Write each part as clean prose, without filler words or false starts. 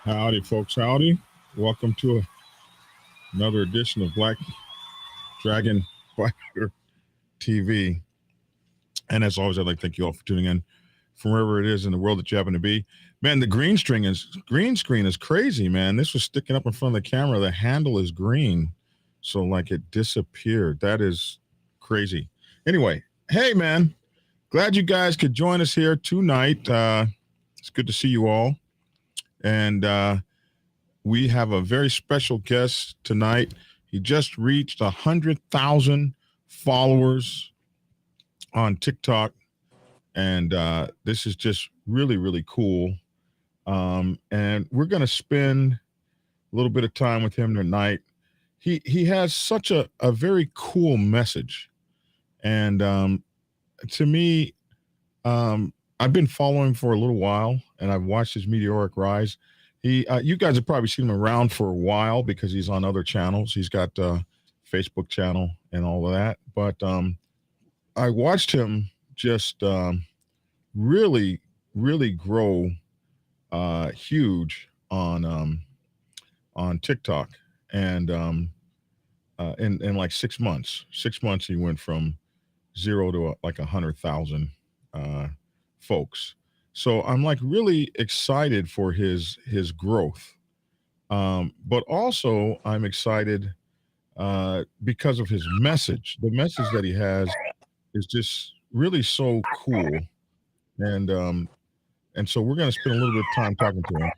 Howdy, folks. Howdy. Welcome to another edition of Black Dragon Fighter TV. And as always, I'd like to thank you all for tuning in from wherever it is in the world that you happen to be. Man, the green screen is crazy, man. This was sticking up in front of the camera. The handle is green. So like it disappeared. That is crazy. Anyway, hey, man. Glad you guys could join us here tonight. It's good to see you all. And we have a very special guest tonight. He just reached 100,000 followers on TikTok. And this is just really, really cool. And we're going to spend a little bit of time with him tonight. He has such a very cool message. And to me, I've been following him for a little while, and I've watched his meteoric rise. You guys have probably seen him around for a while because he's on other channels. He's got a Facebook channel and all of that. But I watched him just really, really grow huge on TikTok, and in like 6 months. 6 months, he went from 0 to like 100,000 folks. So I'm like really excited for his growth, but also I'm excited because of his message. The message that he has is just really so cool, and so we're going to spend a little bit of time talking to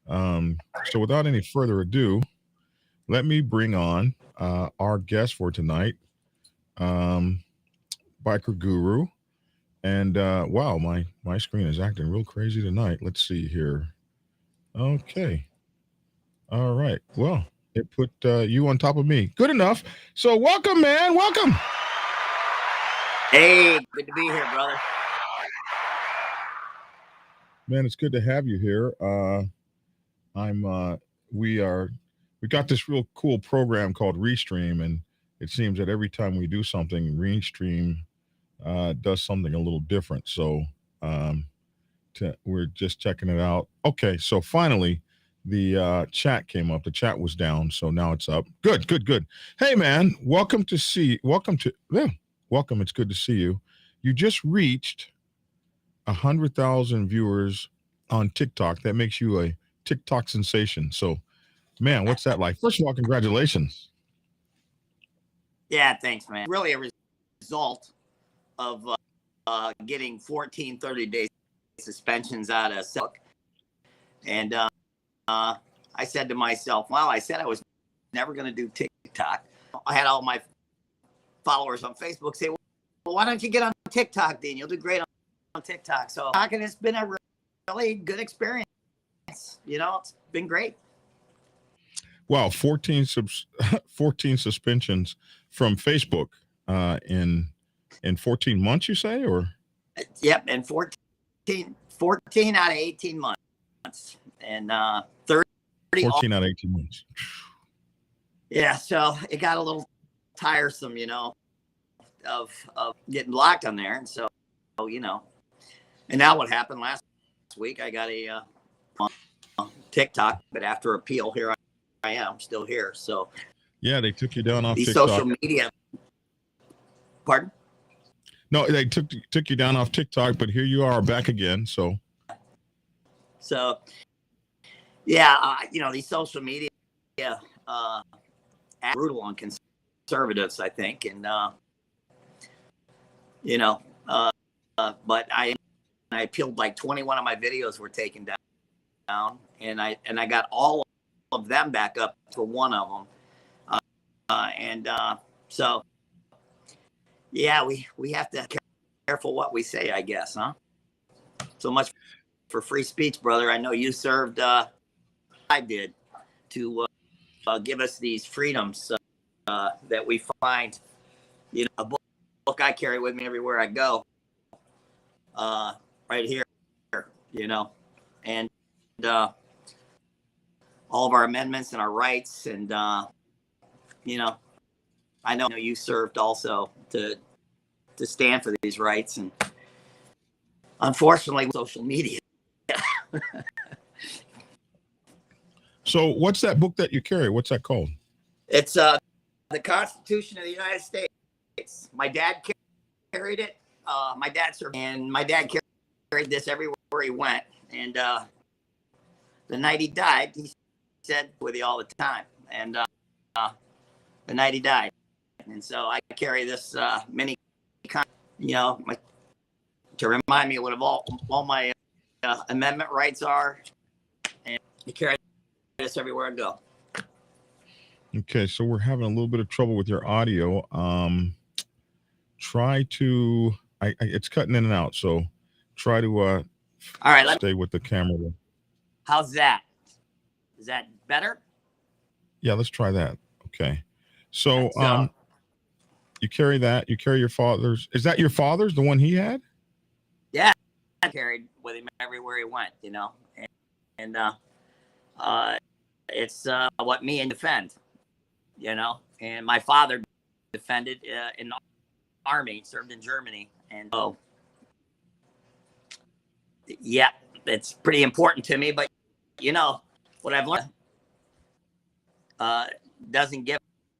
him. So without any further ado, let me bring on our guest for tonight, Biker Guru. And wow, my screen is acting real crazy tonight. Let's see here. Okay. All right. Well, it put you on top of me. Good enough. So welcome, man. Welcome. Hey, good to be here, brother. Man, it's good to have you here. We got this real cool program called Restream, and it seems that every time we do something, Restream does something a little different. So we're just checking it out. Okay, so finally the chat came up. The chat was down, so now it's up. Good. Hey, man, welcome. It's good to see you. You just reached 100,000 viewers on TikTok. That makes you a TikTok sensation. So, man, what's that like? First of all, congratulations. Yeah, thanks, man. Really a result of getting 14 30-day suspensions out of Silk. And I said to myself, well, I said I was never going to do TikTok. I had all my followers on Facebook say, well, why don't you get on TikTok, Dean? You'll do great on TikTok. So it's been a really good experience. You know, it's been great. Wow, 14 suspensions from Facebook in 14 months, you say, or? Yep, and 14 out of 18 months, and 30. 14 out of 18 months. Yeah, so it got a little tiresome, you know, of getting blocked on there, and so, you know, and now what happened last week? I got a TikTok, but after appeal, here I am, still here. So yeah, they took you down off these TikTok. social media. Pardon? No, they took you down off TikTok, but here you are back again. So yeah, you know, these social media brutal on conservatives, I think, and you know, but I appealed. Like 21 of my videos were taken down, and I got all of them back up for one of them, so yeah, we have to be careful what we say, I guess, huh? So much for free speech, brother. I know you served, I did, to give us these freedoms that we find. You know, a book I carry with me everywhere I go, right here, you know, and all of our amendments and our rights. And, you know, I know you served also to stand for these rights. And unfortunately, social media. So what's that book that you carry? What's that called? It's the Constitution of the United States. My dad carried it. My dad served, and my dad carried this everywhere he went. And the night he died, he said with you all the time. And the night he died, and so I carry this many, you know, to remind me what all my amendment rights are, and I carry this everywhere I go. Okay, so we're having a little bit of trouble with your audio. Try to, it's cutting in and out, so try to all right, stay with the camera. How's that? Is that better? Yeah, let's try that. Okay. So you carry that, you carry your father's. Is that your father's, the one he had? Yeah, I carried with him everywhere he went, you know. And it's what me and defend, you know. And my father defended in the army, served in Germany. And yeah, it's pretty important to me. But, you know, what I've learned doesn't give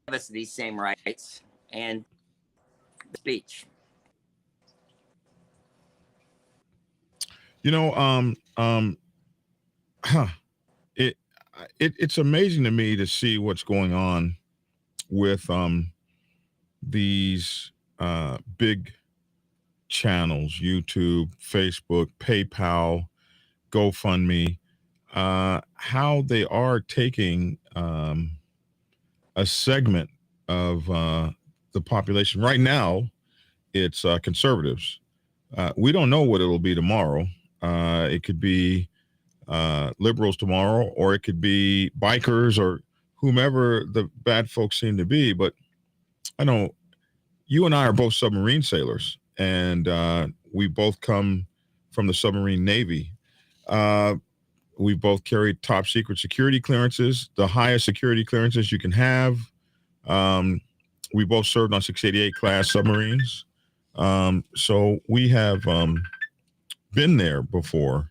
us these same rights and speech. You know, it's amazing to me to see what's going on with these big channels, YouTube, Facebook, PayPal, GoFundMe, how they are taking a segment of the population. Right now, it's conservatives. We don't know what it'll be tomorrow. It could be liberals tomorrow, or it could be bikers or whomever the bad folks seem to be. But I know you and I are both submarine sailors, and we both come from the submarine Navy. We both carried top secret security clearances, the highest security clearances you can have. We both served on 688 class submarines. So we have been there before.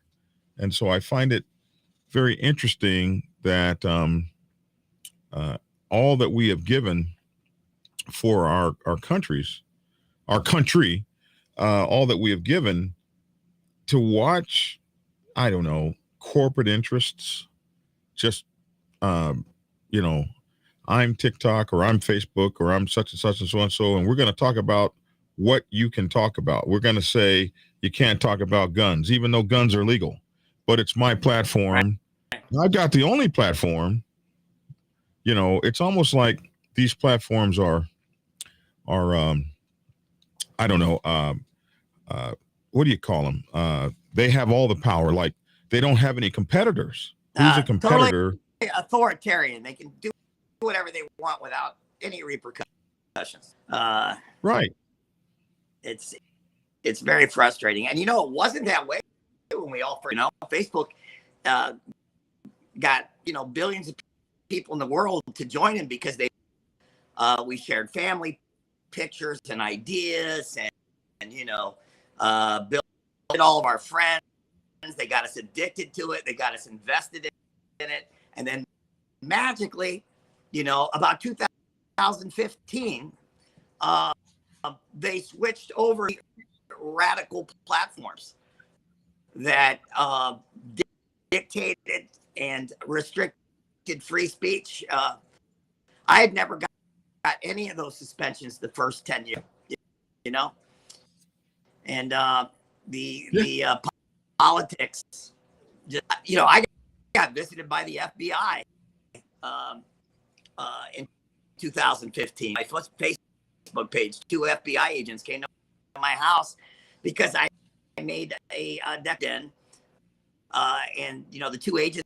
And so I find it very interesting that all that we have given for our countries, our country, all that we have given to watch, I don't know, corporate interests, just, you know, I'm TikTok or I'm Facebook or I'm such and such and so and so, and we're going to talk about what you can talk about. We're going to say you can't talk about guns, even though guns are legal, but it's my platform. Right. I've got the only platform. You know, it's almost like these platforms are I don't know, what do you call them? They have all the power. Like they don't have any competitors. Who's a competitor? Totally authoritarian. They can do whatever they want without any repercussions. Right. It's very frustrating. And, you know, it wasn't that way when we all, you know, Facebook got, you know, billions of people in the world to join in because we shared family pictures and ideas and you know, built all of our friends. They got us addicted to it. They got us invested in it. And then magically, you know, about 2015, they switched over to radical platforms that dictated and restricted free speech. I had never got any of those suspensions the first 10 years, you know, and the politics, just, you know, I got visited by the FBI in 2015. My first Facebook Facebook page. 2 FBI agents came to my house because I made a deck in, and you know the 2 agents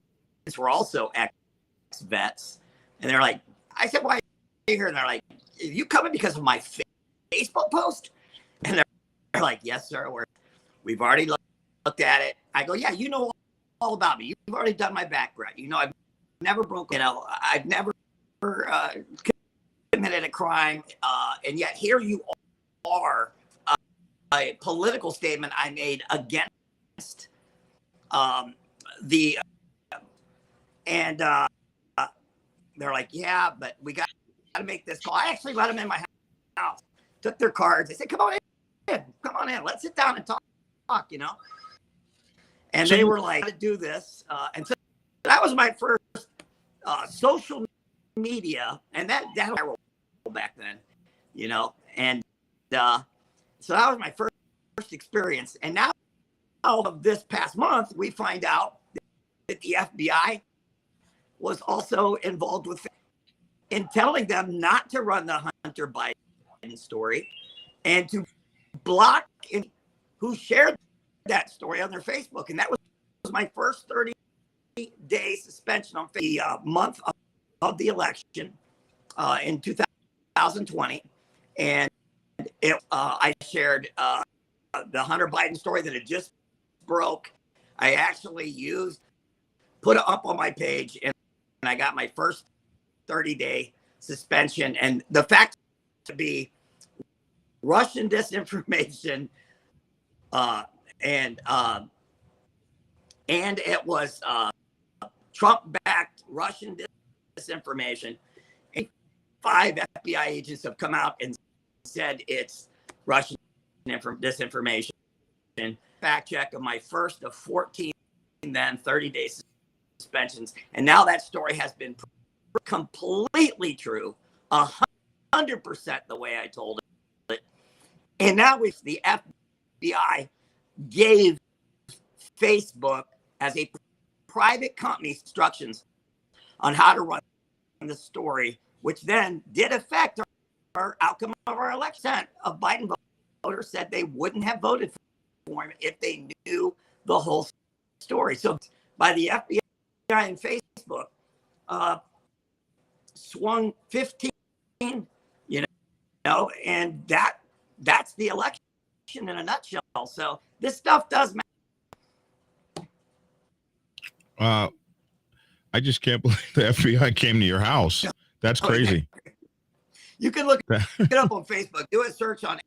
were also ex-vets, and they're like, I said, why are you here? And they're like, are you coming because of my Facebook post? And they're like, yes, sir. We've already looked at it. I go, yeah, you know all about me. You've already done my background. You know, I've never broken. You know, I've never committed a crime, and yet here you are. A political statement I made against the, and they're like, yeah, but we got to make this call. I actually let them in my house, took their cards. They said, come on in, let's sit down and talk, you know. And they were like, to do this, and so that was my first social media, and that viral back then, you know, and so that was my first experience. And now, of this past month, we find out that the FBI was also involved with in telling them not to run the Hunter Biden story and to block who shared that story on their Facebook. And that was my first 30-day suspension on the month of the election in 2020. And I shared the Hunter Biden story that had just broke. I actually put it up on my page, and I got my first 30-day suspension. And the fact to be Russian disinformation, and it was Trump-backed Russian disinformation. 5 FBI agents have come out and said it's Russian disinformation. Fact check of my first of 14 then 30-day suspensions, and now that story has been completely true, 100% the way I told it. And now the FBI gave Facebook as a private company instructions on how to run the story, which then did affect our outcome of our election. Of Biden voters said they wouldn't have voted for him if they knew the whole story. So by the FBI and Facebook swung 15, you know, and that's the election in a nutshell. So this stuff does matter. I just can't believe the FBI came to your house. That's crazy. You can look it up on Facebook. Do a search on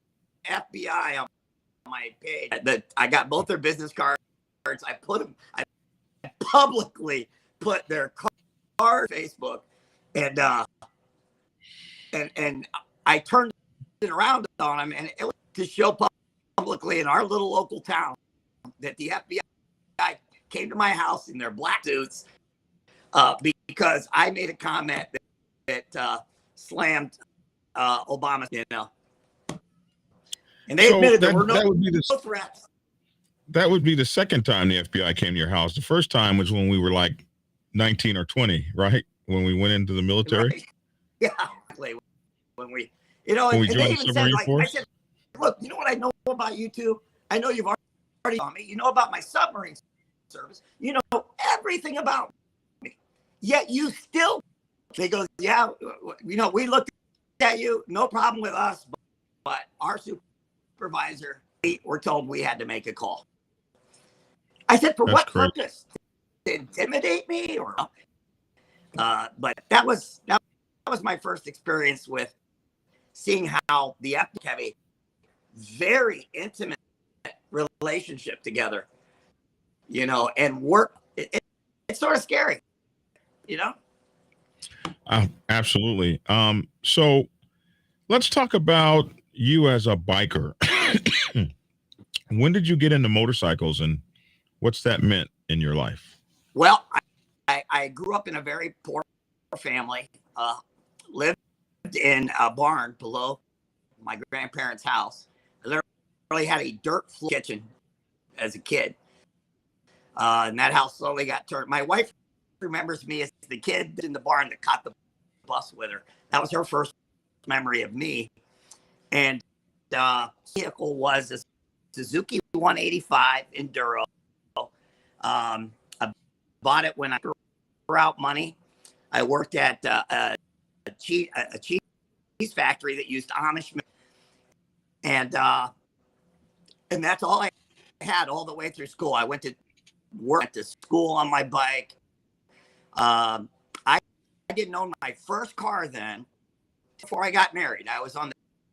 FBI on my page. I got both their business cards. I publicly put their card on Facebook, and I turned it around on them, and it was to show publicly in our little local town that the FBI came to my house in their black suits because I made a comment that slammed Obama, you know. And they admitted there were no threats. That would be the second time the FBI came to your house. The first time was when we were like 19 or 20, right? When we went into the military. Right. Yeah, exactly. When we joined the Submarine Force. I said, look, you know what I know about you two? I know you've already on me. You know about my submarine service. You know everything about me. Yet you still, they go, yeah, you know, we looked at you, no problem with us, but our supervisor, we were told we had to make a call. I said, for what purpose? To intimidate me, or? But that was my first experience with seeing how the FBI have a very intimate relationship together, you know, and work. It's sort of scary, you know. Absolutely. So let's talk about you as a biker. When did you get into motorcycles, and what's that meant in your life? Well, I grew up in a very poor family, lived in a barn below my grandparents' house. I literally had a dirt floor kitchen as a kid. And that house slowly got turned. My wife remembers me as the kid in the barn that caught the bus with her. That was her first memory of me. And vehicle was a Suzuki 185 Enduro. I bought it when I threw out money. I worked at a cheese factory that used Amish, and that's all I had all the way through school. I went to work at the school on my bike. I didn't own my first car then. Before I got married, I was on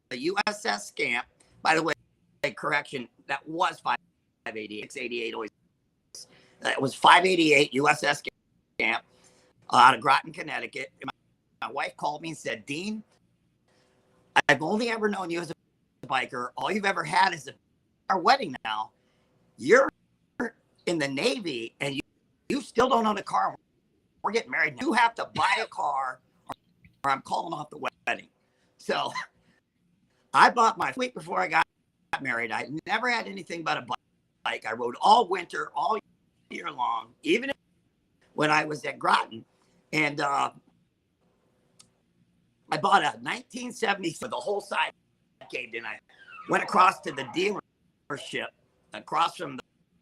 the USS Scamp. By the way, correction, that was 588. 688 always. It was 588 USS Scamp out of Groton, Connecticut. My wife called me and said, Dean, I've only ever known you as a biker. All you've ever had is our wedding now. You're in the Navy and you still don't own a car. We're getting married. You have to buy a car or I'm calling off the wedding. So I bought my week before I got married. I never had anything but a bike. I rode all winter, all year long, even when I was at Groton. And I bought a 1970 for the whole side caved in. I went across to the dealership across from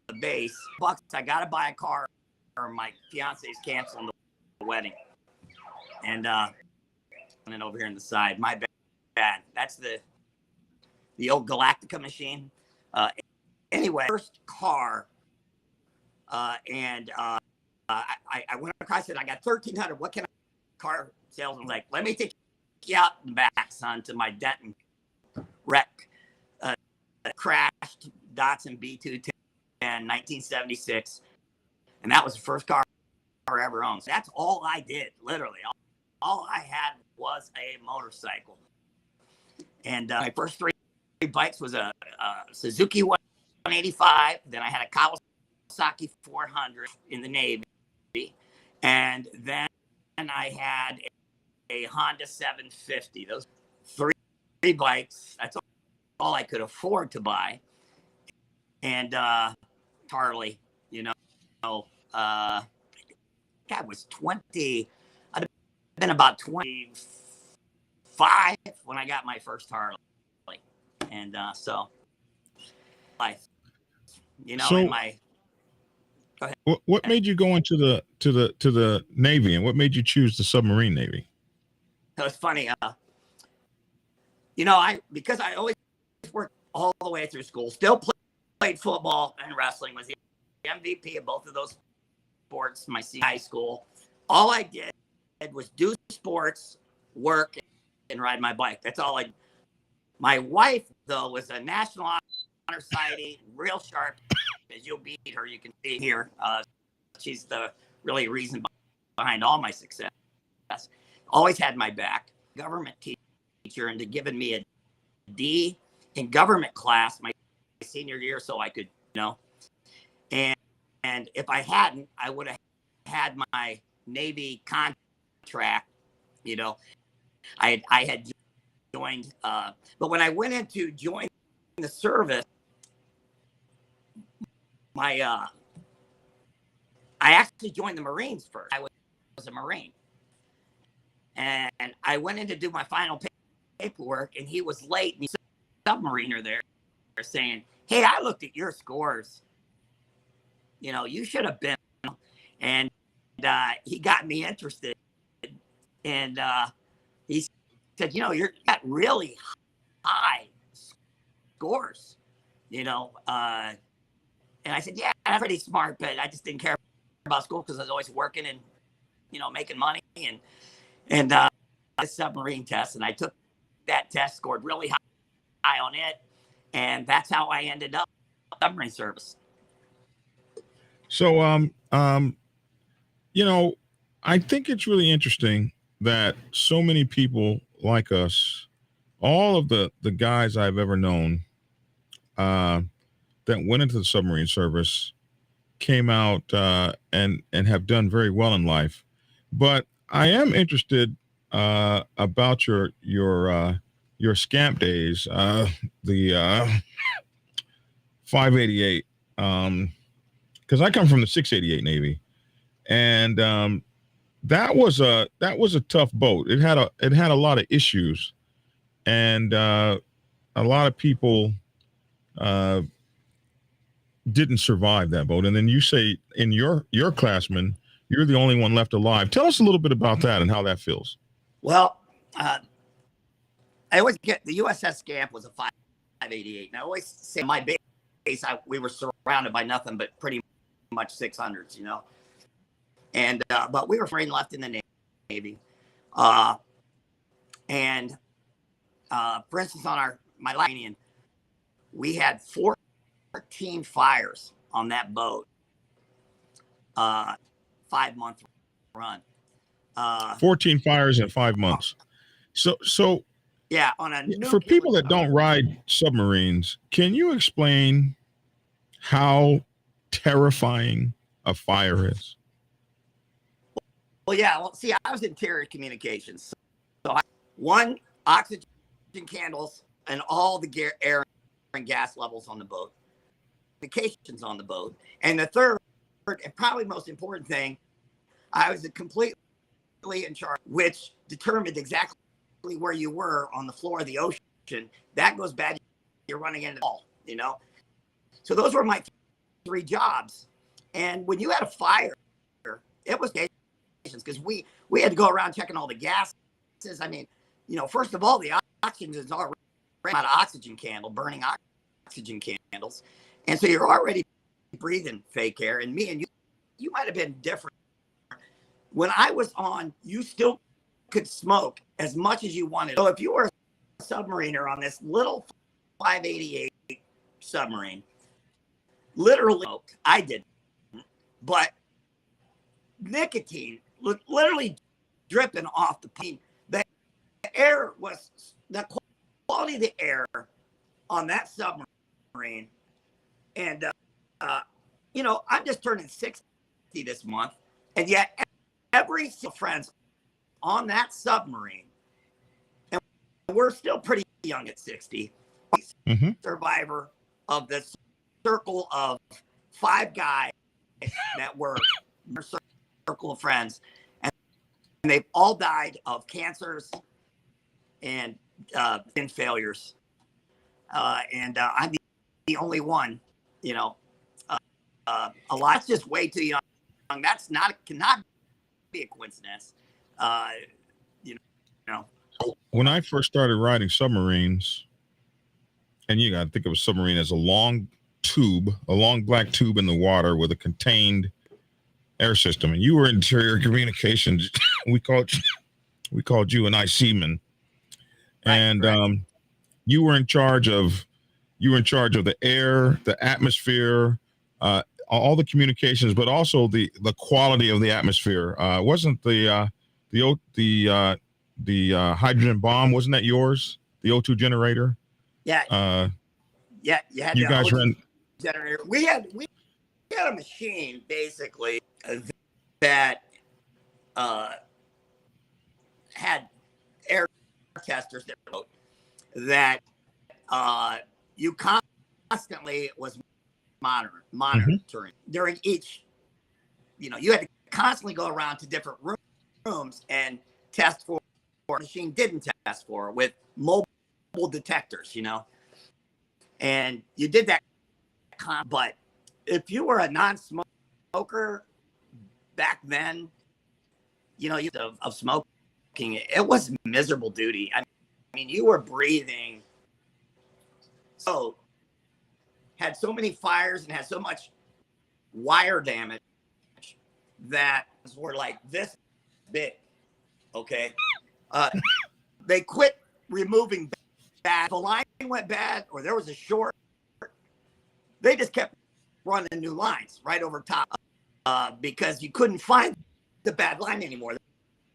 the base. Bucks, I got to buy a car or my fiance's canceling the wedding. And then over here on the side, my bad. That's the old Galactica machine. Anyway, first car, and I went across it. I got 1,300. What can car salesman like? Let me take you out and back, son, to my Denton wreck. Crashed Datsun B210, 1976, and that was the first car I ever owned. So that's all I did, literally. All I had was a motorcycle. And my first three bikes was a Suzuki 185. Then I had a Kawasaki 400 in the Navy. And then I had a Honda 750. Those three bikes, that's all I could afford to buy. And Harley, I was 20. I'd have been about 25 when I got my first Harley. And so life, so in my. Go ahead. What made you go into the Navy, and what made you choose the submarine Navy? It was funny. Because I always worked all the way through school, still played football and wrestling, was the MVP of both of those sports, my senior high school. All I did was do sports, work, and ride my bike. That's all I did. My wife, though, was a National Honor Society, real sharp. As you'll beat her, you can see here. She's the really reason behind all my success. Always had my back. Government teacher into giving me a D in government class my senior year so I could, And if I hadn't, I would have had my Navy contract, I had joined, but when I went in to join the service, I actually joined the Marines first. I was a Marine. And I went in to do my final paperwork, and he was late. And he saw a Submariner there saying, hey, I looked at your scores. You should have been. And he got me interested. And he said, you're got really high scores, and I said, yeah, I'm pretty smart, but I just didn't care about school because I was always working and, making money and a submarine test. And I took that test, scored really high on it. And that's how I ended up submarine service. So, I think it's really interesting that so many people like us, all of the guys I've ever known, that went into the submarine service came out and have done very well in life. But I am interested about your Scamp days, the 588, because I come from the 688 Navy, and that was a tough boat. It had a lot of issues, and a lot of people didn't survive that boat. And then you say in your classmen, you're the only one left alive. Tell us a little bit about that and how that feels. Well, I always get the USS Scamp was a 588. And I always say my base, we were surrounded by nothing but pretty much 600s, you know. And but we were afraid left in the Navy. For instance, on my Lightning, we had 14 fires on that boat. 5-month run. 14 fires in 5 months. So yeah, on a for people that don't ride submarines, can you explain how terrifying a fire is? Well, yeah. Well, see, I was interior communications, so one oxygen candles and all the air and gas levels on the boat, communications on the boat, and the third and probably most important thing, I was completely in charge, which determined exactly where you were on the floor of the ocean. That goes bad, you're running into the wall, you know. So those were my 3 jobs, and when you had a fire, it was because we had to go around checking all the gases. I mean, you know, first of all, the oxygen is already out of oxygen candle, burning oxygen candles, and so you're already breathing fake air. And me and you might have been different. When I was on, you still could smoke as much as you wanted. So if you were a submariner on this little 588 submarine, literally, I didn't, but nicotine literally dripping off the plane. The air was, the quality of the air on that submarine. And, you know, I'm just turning 60 this month. And yet every friend's on that submarine, and we're still pretty young at 60, survivor of this circle of 5 guys that were a circle of friends, and they've all died of cancers and failures, and I'm the only one, you know, alive. That's just way too young. That's cannot be a coincidence. You know. When I first started riding submarines, and you got to think of a submarine as a long black tube in the water with a contained air system, and you were interior communications. we called you an seaman, and right. You were in charge of the air, the atmosphere, all the communications, but also the quality of the atmosphere. Wasn't the hydrogen bomb, wasn't that yours? The O2 generator? Yeah. Yeah. You guys ran generator. We had a machine basically that had air testers that you constantly was monitoring during each, you know, you had to constantly go around to different rooms and test for machine didn't test for with mobile detectors, you know, and you did that. But if you were a non-smoker back then, you know, of smoking, it was miserable duty. I mean, you were breathing, had so many fires and had so much wire damage that were like this big. Okay. They quit removing bad. The line went bad or there was a short. They just kept running new lines right over top because you couldn't find the bad line anymore.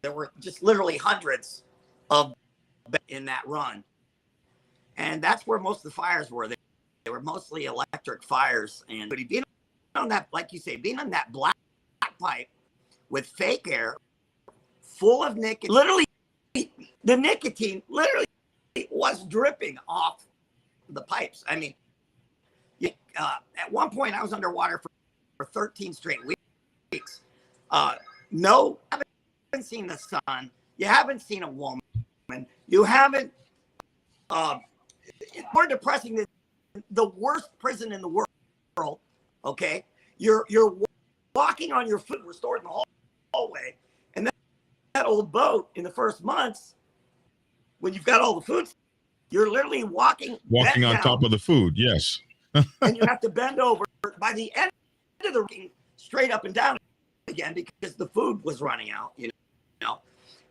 There were just literally hundreds of in that run. And that's where most of the fires were. They were mostly electric fires. And being on that, like you say, being on that black pipe with fake air, full of nicotine, literally, the nicotine literally was dripping off the pipes. I mean, at one point I was underwater for 13 straight weeks. No, you haven't seen the sun. You haven't seen a woman. You haven't it's more depressing than the worst prison in the world. Okay, you're walking on your foot. We're stored in the hallway, and that old boat in the first months, when you've got all the food, you're literally walking on down, top of the food. Yes. And you have to bend over. By the end of the straight up and down again because the food was running out. You know,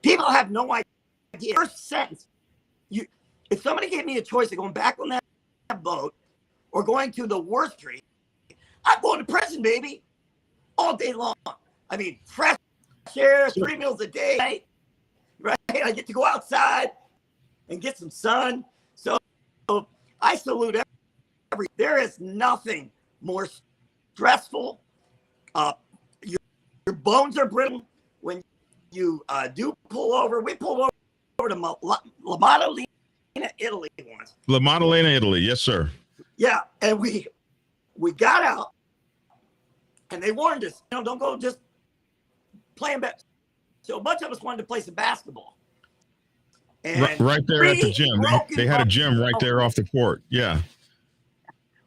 people have no idea. First sentence, if somebody gave me a choice of going back on that boat or going to the worst street, I'm going to prison, baby, all day long. I mean, fresh air, 3 meals a day, right? I get to go outside and get some sun. So I salute there is nothing more stressful. Your bones are brittle when you do pull over. We pulled over to La Maddalena, Italy once. La Maddalena, Italy. Yes, sir. Yeah, and we got out, and they warned us, don't go just playing back. So a bunch of us wanted to play some basketball. And right there at the gym. They had a gym right there off the court. Yeah.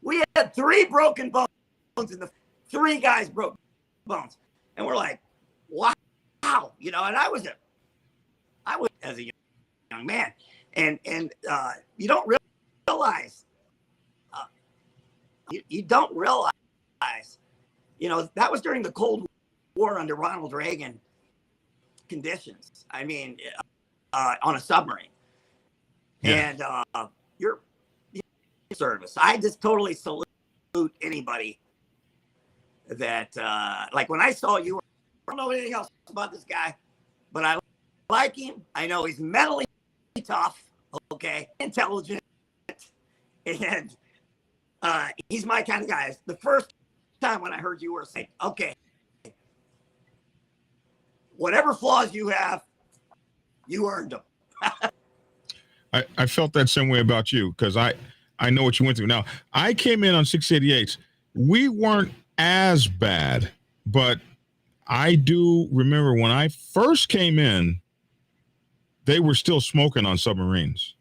We had 3 broken bones, and the 3 guys broke bones. And we're like, wow, and I was as a young man, and you don't realize, you don't realize, that was during the Cold War under Ronald Reagan conditions. I mean, on a submarine, and your service. I just totally salute anybody that like when I saw you, I don't know anything else about this guy, but I like him. I know he's mentally tough, okay, intelligent, and he's my kind of guy. The first time when I heard you were saying, okay, whatever flaws you have, you earned them. I felt that same way about you because I know what you went through. Now, I came in on 688s. We weren't as bad, but I do remember when I first came in, they were still smoking on submarines.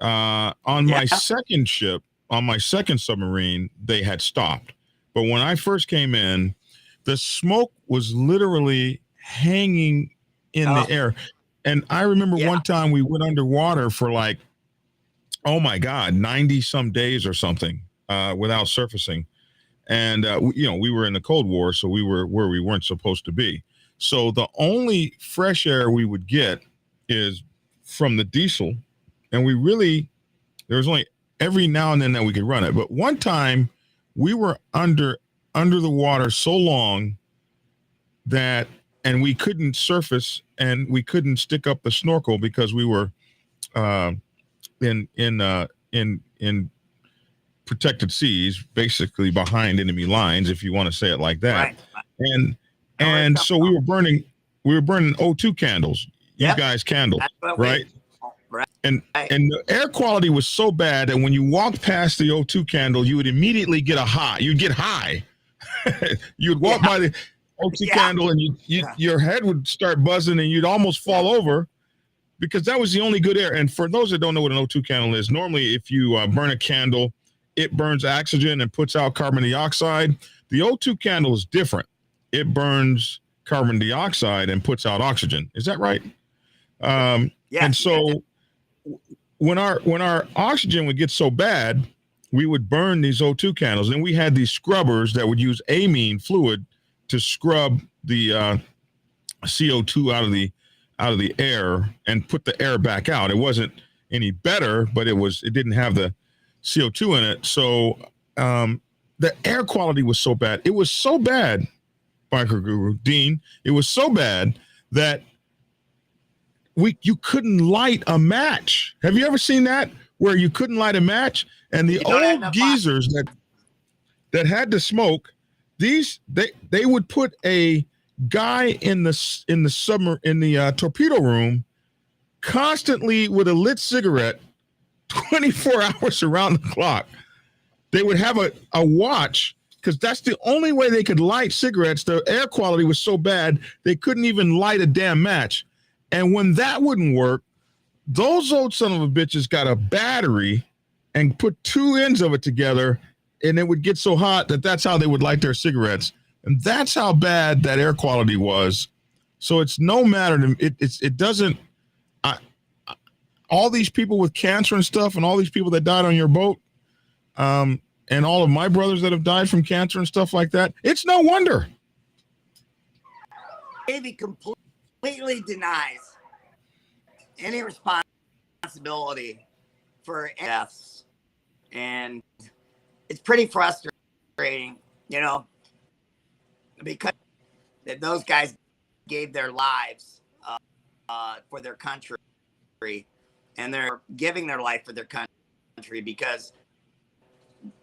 On my second ship, on my second submarine, they had stopped. But when I first came in, the smoke was literally hanging in the air. And I remember one time we went underwater for like, oh my God, 90 some days or something without surfacing. And, we were in the Cold War, so we were where we weren't supposed to be. So the only fresh air we would get is from the diesel. And there was only every now and then that we could run it. But one time we were under the water so long and we couldn't surface and we couldn't stick up the snorkel because we were in protected seas, basically behind enemy lines, if you want to say it like that. Right. And so we were burning O2 candles, you guys candles, right? And the air quality was so bad that when you walked past the O2 candle, you would immediately get you'd get high. You'd walk by the O2 candle and your head would start buzzing and you'd almost fall over because that was the only good air. And for those that don't know what an O2 candle is, normally if you burn a candle, it burns oxygen and puts out carbon dioxide. The O2 candle is different. It burns carbon dioxide and puts out oxygen. Is that right? And so when our oxygen would get so bad, we would burn these O2 candles. And we had these scrubbers that would use amine fluid to scrub the CO2 out of the air and put the air back out. It wasn't any better, but it didn't have the CO2 in it. So the air quality was so bad. It was so bad, Biker Guru, Dean, it was so bad that you couldn't light a match. Have you ever seen that where you couldn't light a match? And the old geezers that had to smoke, they would put a guy in the torpedo room constantly with a lit cigarette 24 hours around the clock. They would have a watch because that's the only way they could light cigarettes. The air quality was so bad, they couldn't even light a damn match. And when that wouldn't work, those old son of a bitches got a battery and put two ends of it together, and it would get so hot that that's how they would light their cigarettes. And that's how bad that air quality was. So it's no matter to it doesn't. All these people with cancer and stuff, and all these people that died on your boat, and all of my brothers that have died from cancer and stuff like that. It's no wonder. Navy completely denies any responsibility for deaths, and it's pretty frustrating, you know, because that those guys gave their lives for their country, and they're giving their life for their country because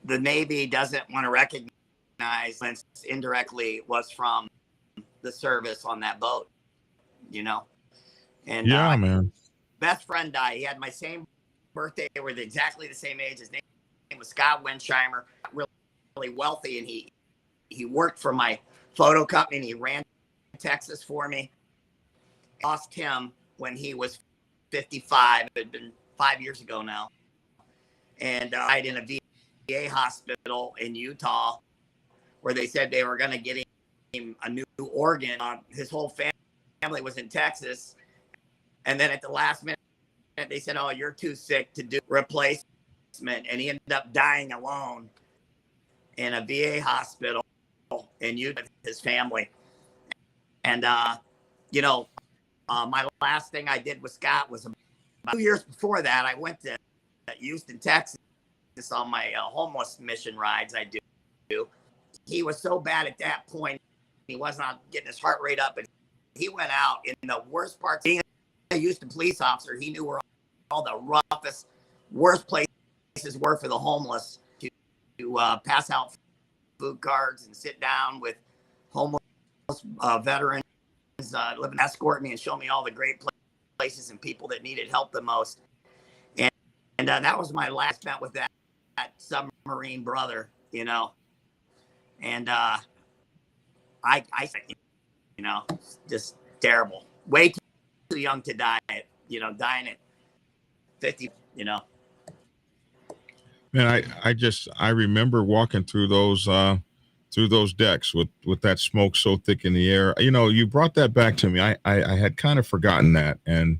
the Navy doesn't want to recognize indirectly was from the service on that boat, you know. And yeah, man, best friend died. He had my same birthday. They were exactly the same age. His name was Scott Winsheimer, really wealthy, and he worked for my photo company, and he ran Texas for me. I lost him when he was 55. It had been 5 years ago now, and died in a VA hospital in Utah, where they said they were going to get him a new organ. His whole family was in Texas, and then at the last minute, they said, "Oh, you're too sick to do replacement," and he ended up dying alone in a VA hospital in Utah with his family. And you know, my last thing I did with Scott was about 2 years before that. I went to Houston, Texas, on my homeless mission rides I do. He was so bad at that point, he was not getting his heart rate up, and he went out in the worst parts. Being a Houston police officer, he knew where all the roughest, worst places were for the homeless to pass out food cards and sit down with homeless veterans, live and escort me and show me all the great places and people that needed help the most. And that was my last event with that submarine brother, you know. And I you know, just terrible. Way too young to die, dying at 50, you know. Man, I remember walking through those decks with that smoke so thick in the air. You know, you brought that back to me. I had kind of forgotten that, and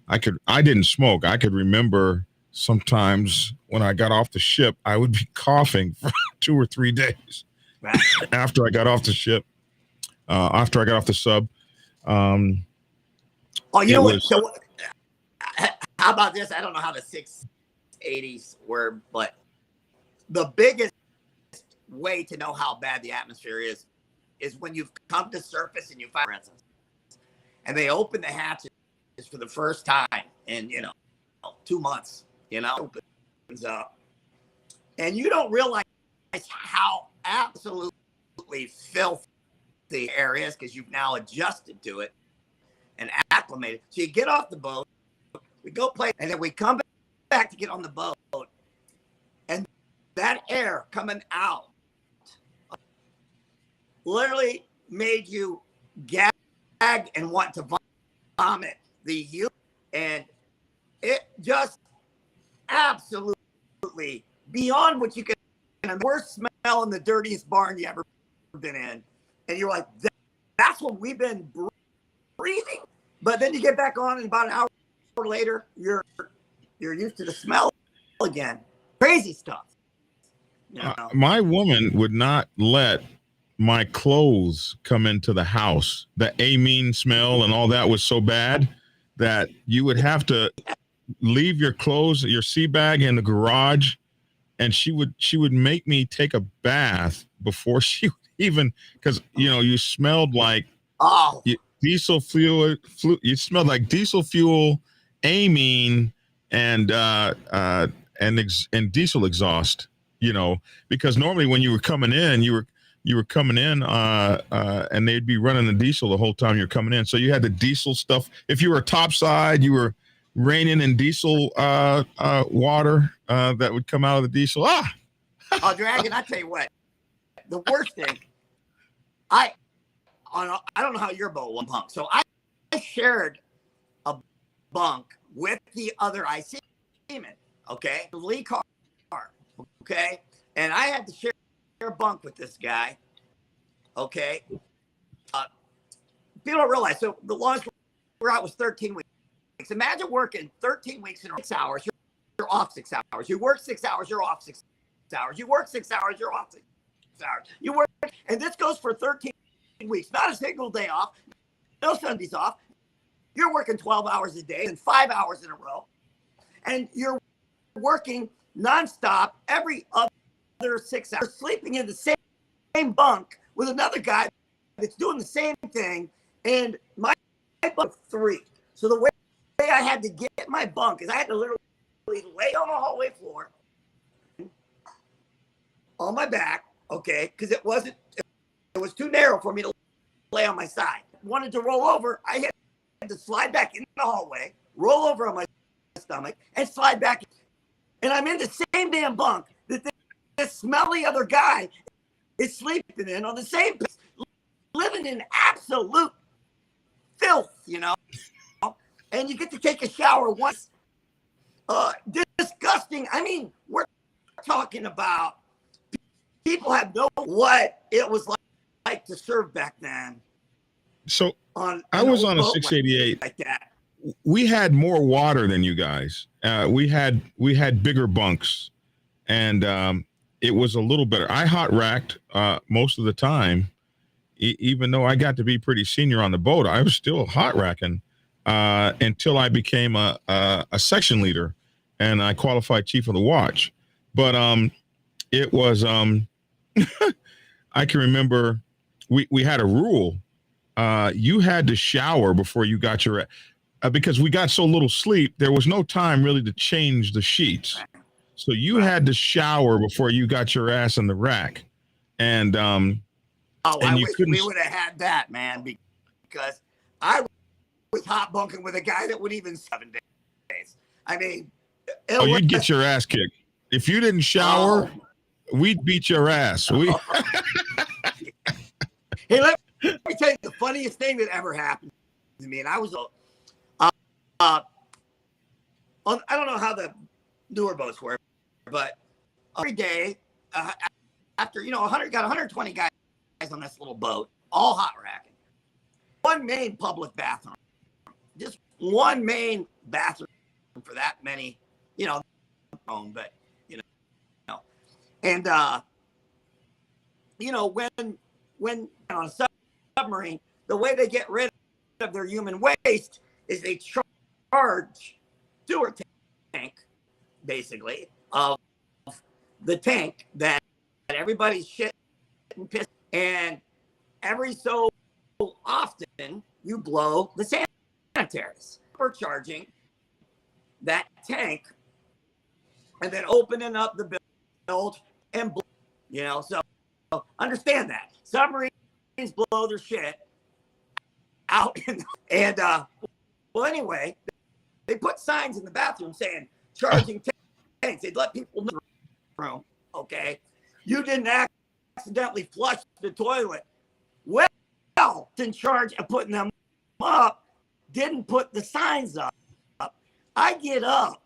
I didn't smoke. I could remember sometimes when I got off the ship, I would be coughing for 2 or 3 days after I got off the ship, after I got off the sub. Oh, you know what? So, how about this? I don't know how the 680s were, but the biggest way to know how bad the atmosphere is when you've come to surface and you find, for instance, and they open the hatches for the first time in 2 months, opens up, and you don't realize how absolutely filthy the air is because you've now adjusted to it and acclimated. So you get off the boat, we go play, and then we come back to get on the boat, and that air coming out literally made you gag and want to vomit the humor, and it just absolutely beyond what you can. And the worst smell in the dirtiest barn you ever been in, and you're like, that's what we've been breathing. But then you get back on, and about an hour later, you're used to the smell again. Crazy stuff. My woman would not let my clothes come into the house. The amine smell and all that was so bad that you would have to leave your clothes, your sea bag in the garage, and she would make me take a bath before she would even, because you smelled like diesel fuel. You smelled like diesel fuel, amine, and diesel exhaust. Because normally when you were coming in, you were coming in, and they'd be running the diesel the whole time you're coming in. So you had the diesel stuff. If you were topside, you were raining in diesel water that would come out of the diesel. Oh, Dragon, I tell you what, the worst thing, I don't know how your boat was bunk. So I shared a bunk with the other IC seaman, okay? The Lee car Okay. And I had to share a bunk with this guy. Okay. People don't realize. So the longest we're out was 13 weeks. Imagine working 13 weeks in 6 hours. You're off 6 hours. You work 6 hours. You're off 6 hours. You work 6 hours. You're off 6 hours. You work, and this goes for 13 weeks. Not a single day off. No Sundays off. You're working 12 hours a day and 5 hours in a row. And you're working nonstop every other 6 hours. You're sleeping in the same bunk with another guy that's doing the same thing. And my bunk 3. So the way I had to get my bunk is I had to literally lay on the hallway floor on my back, okay, because it was too narrow for me to lay on my side. Wanted to roll over, I had to slide back in the hallway, roll over on my stomach, and slide back. And I'm in the same damn bunk that this smelly other guy is sleeping in on the same place, living in absolute filth, you know. And you get to take a shower once. Disgusting. I mean, we're talking about people have no what it was like to serve back then. So I was on a 688. Like that. We had more water than you guys. We had bigger bunks, and it was a little better. I hot racked most of the time, even though I got to be pretty senior on the boat. I was still hot racking until I became a section leader, and I qualified chief of the watch. But it was I can remember we had a rule. You had to shower before you got your because we got so little sleep, there was no time really to change the sheets. So you had to shower before you got your ass in the rack. And and I wish we would have had that, man, because I was hot bunking with a guy that would even 7 days. I mean, you'd get your ass kicked. If you didn't shower, we'd beat your ass. Hey, let me tell you the funniest thing that ever happened to me. And I was I don't know how the newer boats were, but every day after 120 guys on this little boat, all hot racking. One main public bathroom, just one main bathroom for that many, but and when on a submarine, the way they get rid of their human waste is they charge sewer tank, basically, of the tank that everybody's shit and piss, and every so often you blow the sanitaries. We're charging that tank and then opening up the bilge and blow, so understand that submarines blow their shit out and well, anyway, they put signs in the bathroom saying charging tanks. They'd let people know in the room, okay? You didn't accidentally flush the toilet. Well, in charge of putting them up, didn't put the signs up. I get up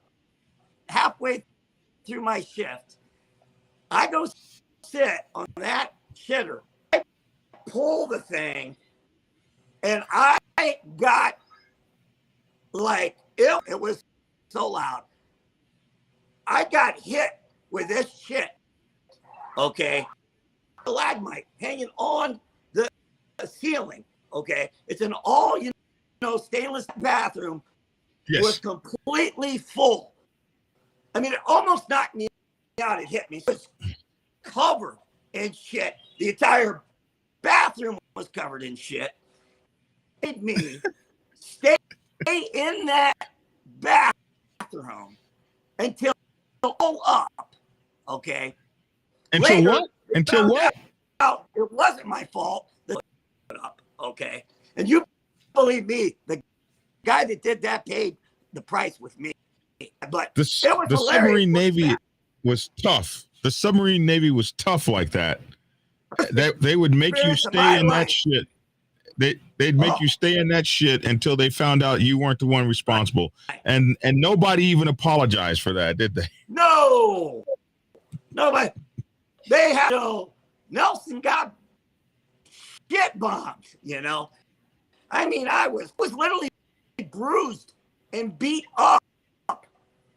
halfway through my shift. I go sit on that shitter. I pull the thing, and I got it was so loud. I got hit with this shit. Okay. Stalagmite hanging on the ceiling. Okay. It's an all, stainless bathroom. Yes. Was completely full. I mean, it almost knocked me out. It hit me. It was covered in shit. The entire bathroom was covered in shit. It made me stay in that bathroom until all up. Okay. Until later, what? Until what? Out, it wasn't my fault. Up. Okay. And you believe me, the guy that did that paid the price with me. But the submarine navy was tough. The submarine navy was tough like that. That they would make you stay in that shit. They'd make you stay in that shit until they found out you weren't the one responsible. And nobody even apologized for that, did they? No. No, but they had Nelson got shit bombed, you know. I mean, I was literally bruised and beat up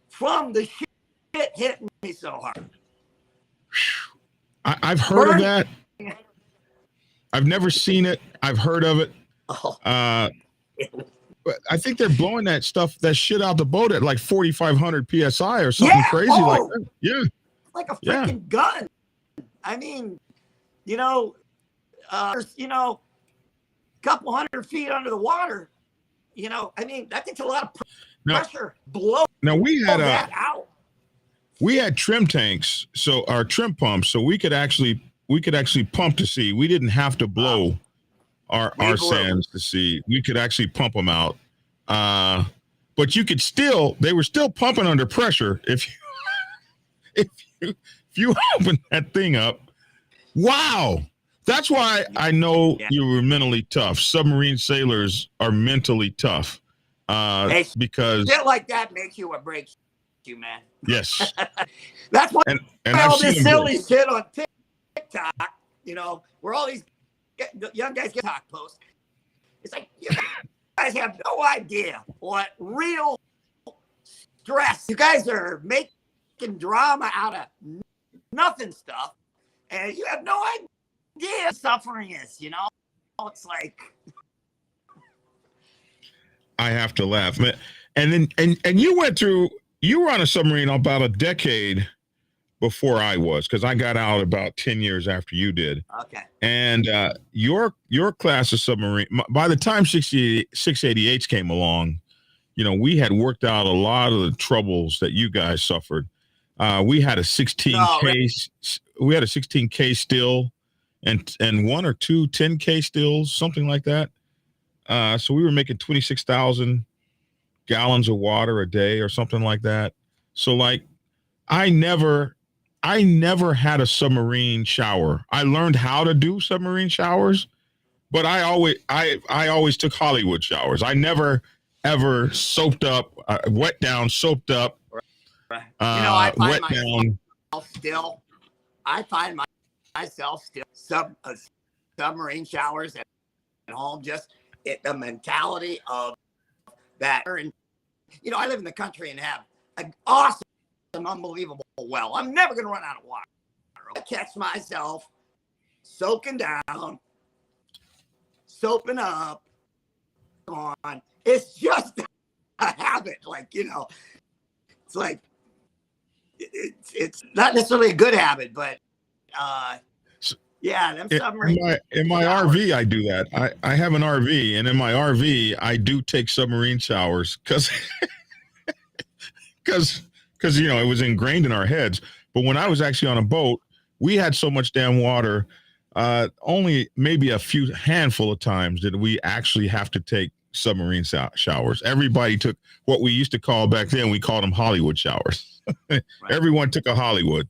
from the shit hitting me so hard. I've heard of that. I've never seen it. I've heard of it. But I think they're blowing that shit out the boat at like 4,500 psi or something crazy like that. Yeah, like a freaking gun. I mean, there's a couple 100 feet under the water. I mean, that takes a lot of pressure. Now we had that out. We had trim tanks, so our trim pumps, so we could actually pump to sea. We didn't have to blow our sands to sea. We could actually pump them out. But they were still pumping under pressure. If you open that thing up, wow. That's why I know you were mentally tough. Submarine sailors are mentally tough. Because shit like that makes you or breaks you, man. Yes. That's why and all this silly shit on TikTok, where all these young guys get TikTok posts. It's like, you guys have no idea what real stress. You guys are making drama out of nothing stuff, and you have no idea what suffering is, It's like, I have to laugh. And then you were on a submarine about a decade before I was, because I got out about 10 years after you did. Okay. And your class of submarine, by the time 688s came along, we had worked out a lot of the troubles that you guys suffered. We had a 16K, we had a 16K still, and one or two 10K stills, something like that. So we were making 26,000 gallons of water a day or something like that. So like, I never had a submarine shower. I learned how to do submarine showers, but I always took Hollywood showers. I never ever soaped up, wet down, soaped up. Right. I find wet down. I find myself still submarine showers at home. Just the mentality of that. And I live in the country and have an awesome, unbelievable well. I'm never going to run out of water. I catch myself soaking down, soaping up, on. It's just a habit. Like, it's like, it's not necessarily a good habit, but them submarine. In my RV, I do that. I have an RV, and in my RV, I do take submarine showers because it was ingrained in our heads. But when I was actually on a boat, we had so much damn water. Only maybe a handful of times did we actually have to take submarine showers. Everybody took what we used to call back then. We called them Hollywood showers. Right. Everyone took a Hollywood.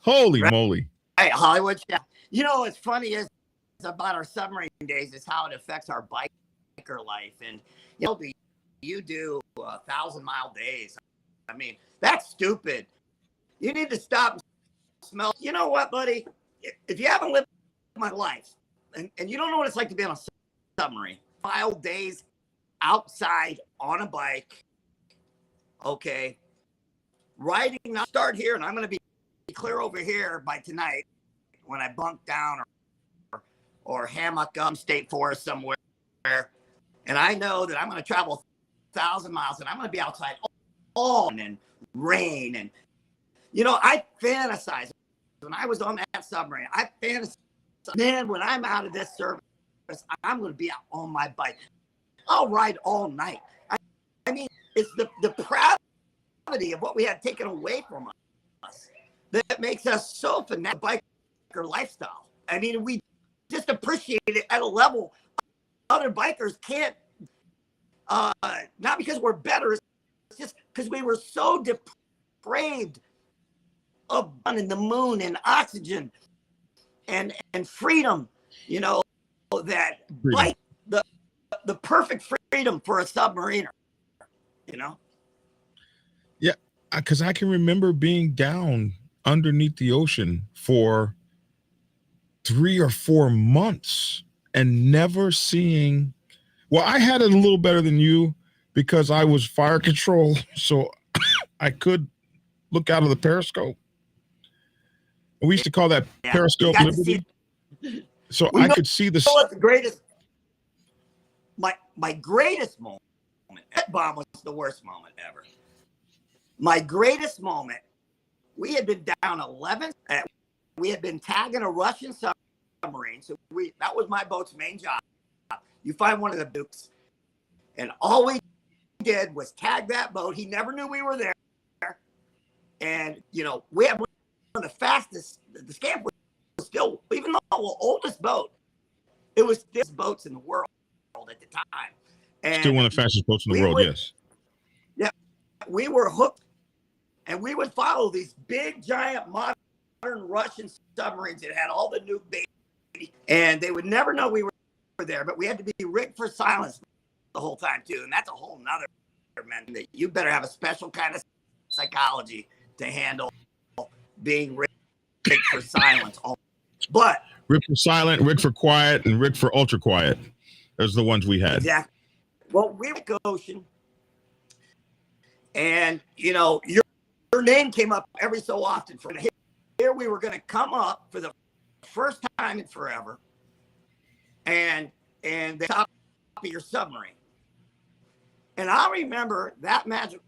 Holy moly! Hey, Hollywood shower. What's funny is about our submarine days is how it affects our biker life. And you do 1,000-mile days. I mean, that's stupid. You need to stop and smell. You know what, buddy? If you haven't lived my life and you don't know what it's like to be on a submarine, 5 days outside on a bike, okay, riding, I'll start here, and I'm going to be clear over here by tonight when I bunk down or hammock up State Forest somewhere. And I know that I'm going to travel 1,000 miles, and I'm going to be outside all and rain. And, I fantasize. When I was on that submarine, I fantasized, man, when I'm out of this service, I'm going to be out on my bike. I'll ride all night. I mean, it's the depravity of what we had taken away from us that makes us so fanatic biker lifestyle. I mean, we just appreciate it at a level other bikers can't, not because we're better, it's just because we were so depraved of in the moon and oxygen and freedom, that bike, the perfect freedom for a submariner, Yeah, because I can remember being down underneath the ocean for 3 or 4 months and never seeing. Well, I had it a little better than you because I was fire control, so I could look out of the periscope. We used to call that periscope liberty. So I could see the. What the greatest? My greatest moment. That bomb was the worst moment ever. My greatest moment. We had been down 11. We had been tagging a Russian submarine. So that was my boat's main job. You find one of the dukes, and all we did was tag that boat. He never knew we were there. And, we had one of the fastest. The Scamp was still, even though the oldest boat, it was still boats in the world at the time. And still one of the fastest boats in the world, yes. Yeah. We were hooked, and we would follow these big, giant, modern Russian submarines that had all the nuke baby, and they would never know we were there, but we had to be rigged for silence the whole time, too. And that's a whole nother, man, that you better have a special kind of psychology to handle being rigged for silence. But rigged for silent, rigged for quiet, and rigged for ultra quiet. Those are the ones we had. Exactly. Well, we were ocean, and your name came up every so often. Here we were going to come up for the first time in forever, and the top of your submarine. And I remember that magical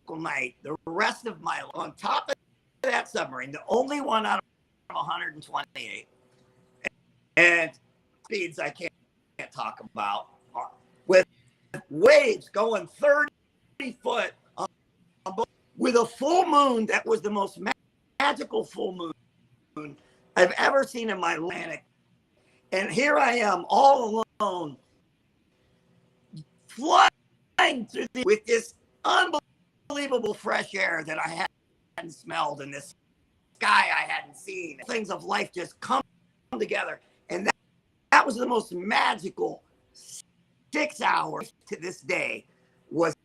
night, the rest of my life, on top of that submarine, the only one out of 128, and speeds I can't talk about, with waves going 30 foot with a full moon that was the most magical full moon I've ever seen in my Atlantic. And here I am all alone, flying through with this unbelievable fresh air that I hadn't smelled, and this sky I hadn't seen. Things of life just come together. And that was the most magical 6 hours to this day, was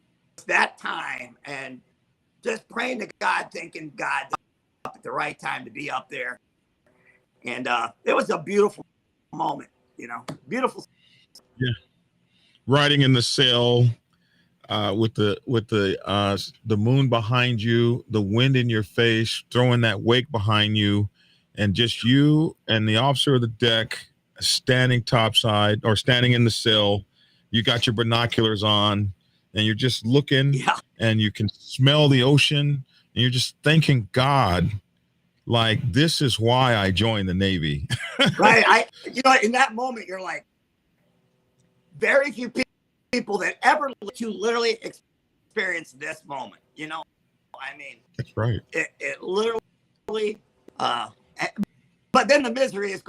that time. And just praying to God, thinking God up at the right time to be up there. And it was a beautiful moment, beautiful. Yeah. Riding in the sail with the moon behind you, the wind in your face, throwing that wake behind you, and just you and the officer of the deck standing topside or standing in the sail. You got your binoculars on and you're just looking, and you can smell the ocean, and you're just thanking God, like, this is why I joined the Navy. Right. In that moment, you're like, very few people that ever literally experience this moment, I mean, that's right. It literally, but then the misery is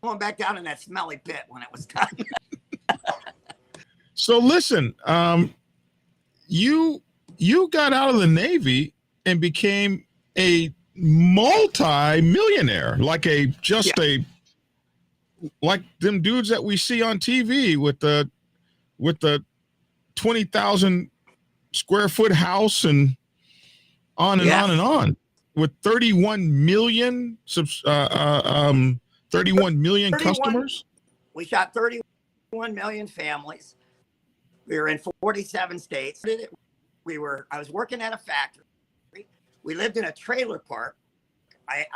going back down in that smelly pit when it was done. So listen, you got out of the Navy and became a multi-millionaire, like like them dudes that we see on TV with the 20,000 square foot house and on and on and on, with 31 million customers. We shot 31 million families. We were in 47 states. I was working at a factory. We lived in a trailer park. I'd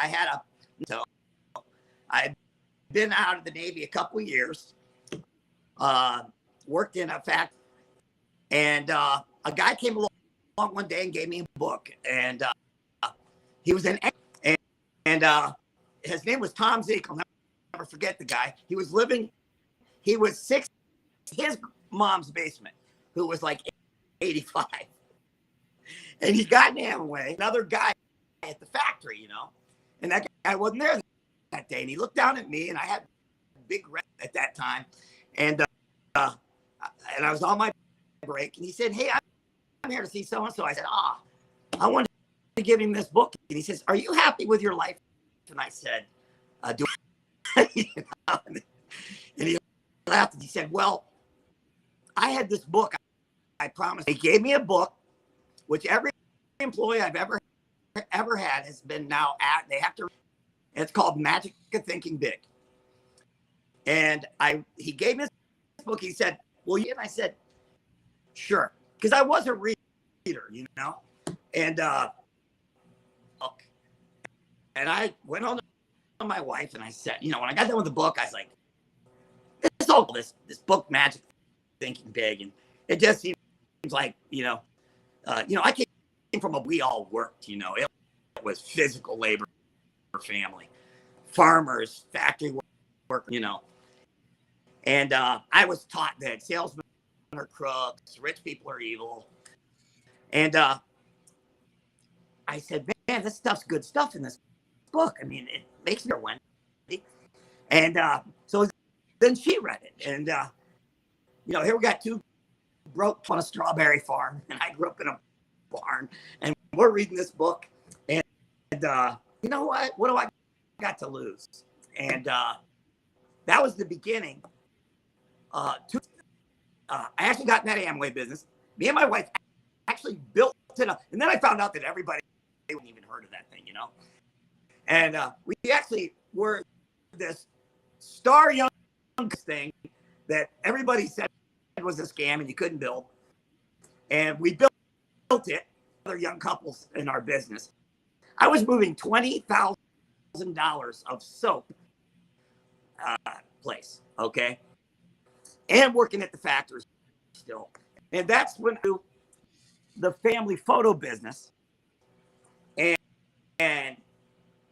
been out of the Navy a couple of years, worked in a factory, and a guy came along one day and gave me a book, and he was an and his name was Tom Zeke. I'll never forget the guy. He was 6, his mom's basement, who was like 85, and he got in Amway, another guy at the factory, and that guy wasn't there that day, and he looked down at me, and I had big rep at that time, and I was on my break, and he said, "Hey, I'm here to see so and so." I said, I wanted to give him this book, and he says, "Are you happy with your life?" And I said, "Do I?" And he laughed, and he said, "Well, I had this book. I promised." He gave me a book, which every employee I've ever ever had has been now they have to, it's called Magic of Thinking Big. And he gave me this book. He said, well, and I said, sure. Because I was a reader, and and I went on to my wife and I said, when I got done with the book, I was like, this book, Magic Thinking Big. And it just seems like, I came from we all worked, it was physical labor for family, farmers, factory work, and I was taught that salesmen are crooks, rich people are evil. And I said, man, this stuff's good stuff in this book. I mean, it makes me Wendy. And so then she read it. And, here we got two broke on a strawberry farm. And I grew up in a barn. And we're reading this book. And you know what? What do I got to lose? And that was the beginning. I actually got in that Amway business. Me and my wife actually built it up. And then I found out that everybody hadn't even heard of that thing, And we actually were this star young thing that everybody said was a scam and you couldn't build. And we built it, other young couples in our business. I was moving $20,000 of soap place, okay? And working at the factory still. And that's when I do the family photo business. And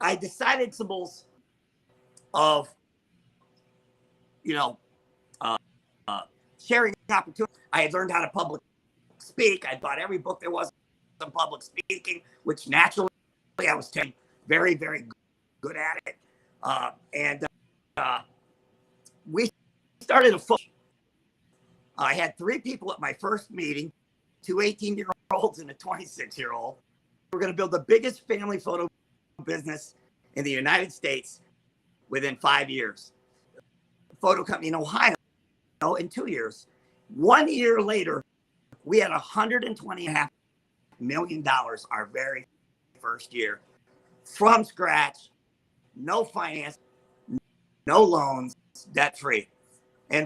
I decided principles of, sharing opportunity. I had learned how to public speak. I bought every book there was on public speaking, which naturally I was very, very good at it. And we started a photo. I had 3 people at my first meeting, 2 18-year-olds and a 26-year-old. We're going to build the biggest family photo business in the United States within 5 years. A photo company in Ohio in 2 years. 1 year later, we had $120.5 million our very first year from scratch, no finance, no loans, debt free. And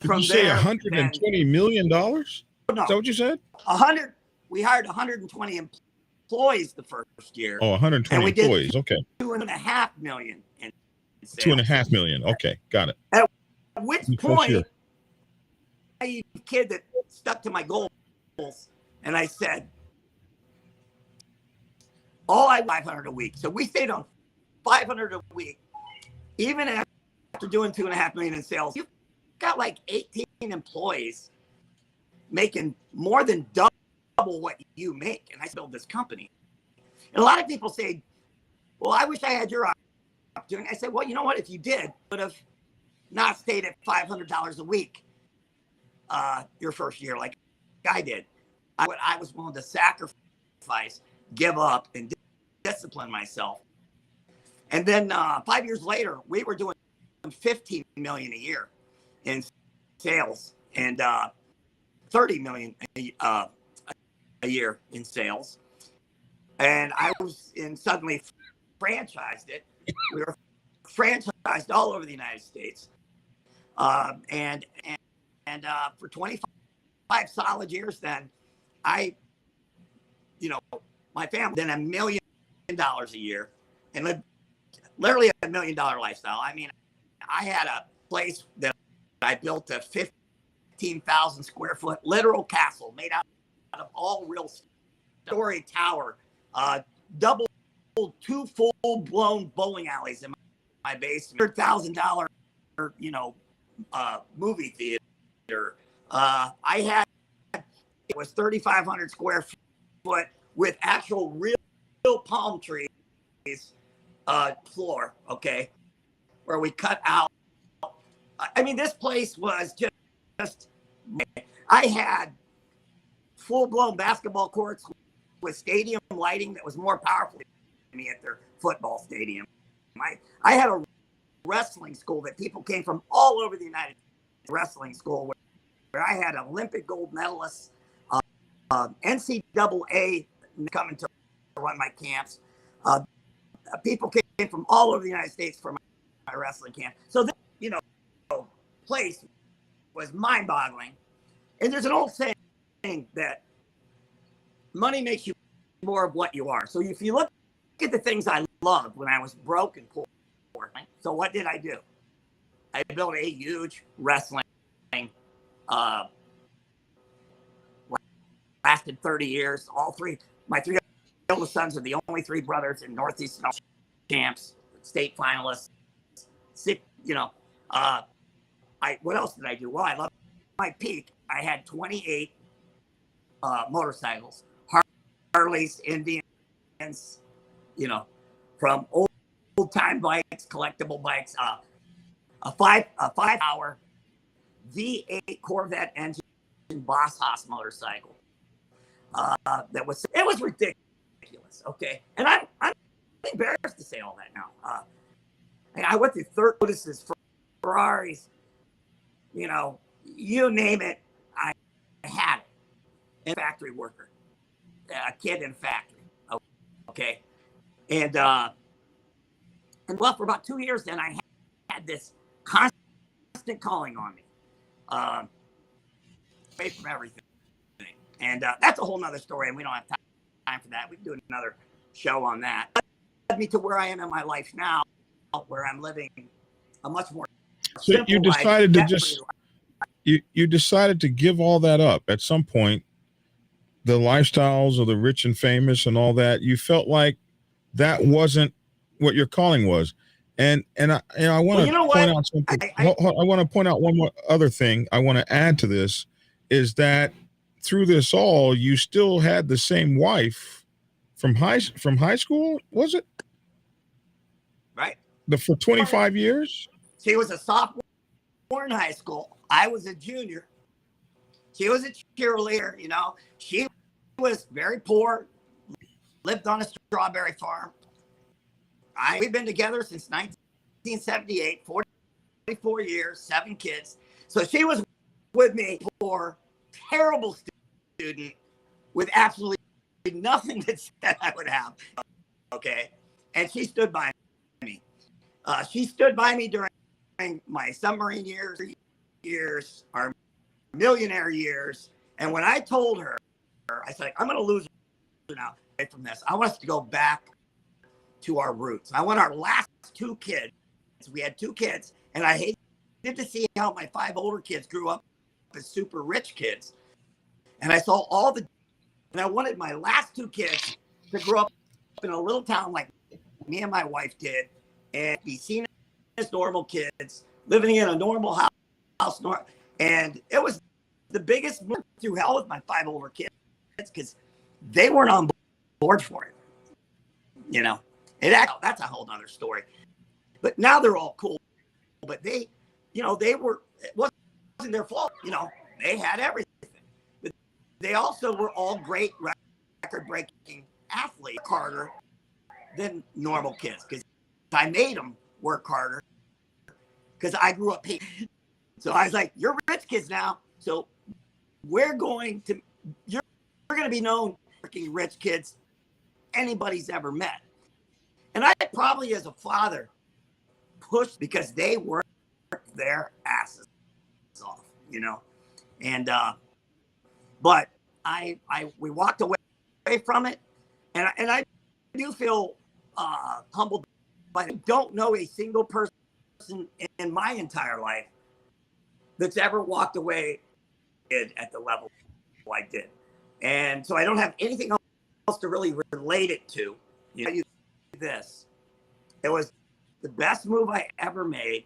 did you say $120 million? No, is that what you said? 100. We hired 120 employees the first year. Oh, 120 employees. Okay. $2.5 million in sales. $2.5 million. Okay, got it. At which point, a kid that stuck to my goals, and I said, all I 500 a week. So we stayed on 500 a week, even after doing $2.5 million in sales. You've got like 18 employees making more than double what you make, and I built this company. And a lot of people say, well, I wish I had your opportunity. I said, well, you know what? If you did, would have not stayed at $500 a week your first year like I did. I was willing to sacrifice, give up, and discipline myself. And then 5 years later, we were doing $15 million a year in sales and $30 million a year in sales. And I was suddenly franchised it. We were franchised all over the United States. And for 25 solid years then, my family then $1 million a year and lived literally $1 million lifestyle. I mean, I had a place that I built a 15,000 square foot literal castle made out of all real story tower, double 2 full-blown bowling alleys in my basement, $100,000, movie theater. I had, it was 3,500 square foot with actual real palm trees floor, okay, where we cut out. I mean, this place was just I had full-blown basketball courts with stadium lighting that was more powerful than me at their football stadium. I had a wrestling school that people came from all over the United States, wrestling school where I had Olympic gold medalists, NCAA coming to run my camps. People came from all over the United States for my wrestling camp. So this, place was mind-boggling. And there's an old saying that money makes you more of what you are. So if you look at the things I loved when I was broke and poor, so what did I do? I built a huge wrestling, lasted 30 years. My three oldest sons are the only three brothers in Northeast champs, state finalists. What else did I do? Well, I love my peak. I had 28 motorcycles, Harleys, Indians, from old time bikes, collectible bikes, a 5-hour V8 Corvette engine Boss Haas motorcycle. It was ridiculous. Okay, and I'm embarrassed to say all that now. I went through Lotuses, Ferraris, you name it, I had it. A factory worker, a kid in a factory. Okay, and well, for about 2 years, then I had this constant calling on me, away from everything. And that's a whole nother story, and we don't have time for that. We can do another show on that. That led me to where I am in my life now, where I'm living a much more so you decided to just you decided to give all that up at some point. The lifestyles of the rich and famous and all that, you felt like that wasn't what your calling was. And I want to point out something. I want to point out one more other thing I want to add to this is that through this all, you still had the same wife from high school, was it? Right. For 25 years? She was a sophomore in high school. I was a junior. She was a cheerleader, She was very poor, lived on a strawberry farm. We've been together since 1978, 44 years, 7 kids. So she was with me for terrible student with absolutely nothing that said I would have. Okay. And she stood by me. She stood by me during my submarine years, our millionaire years. And when I told her, I said, I'm going to lose her now from this. I want us to go back to our roots. I want our last 2 kids. We had 2 kids, and I hated to see how my 5 older kids grew up as super rich kids. And I saw and I wanted my last 2 kids to grow up in a little town like me and my wife did and be seen as normal kids, living in a normal house. And it was the biggest move through hell with my 5 older kids because they weren't on board for it. That's a whole nother story. But now they're all cool. But it wasn't their fault. They had everything. But they also were all great record-breaking athletes, harder than normal kids. Because I made them work harder because I grew up paid. So I was like, you're rich kids now. So you're going to be known working rich kids anybody's ever met. And I probably, as a father, pushed because they worked their asses off, And but we walked away from it, and I do feel humbled. But I don't know a single person in my entire life that's ever walked away at the level I did, and so I don't have anything else to really relate it to. This. It was the best move I ever made.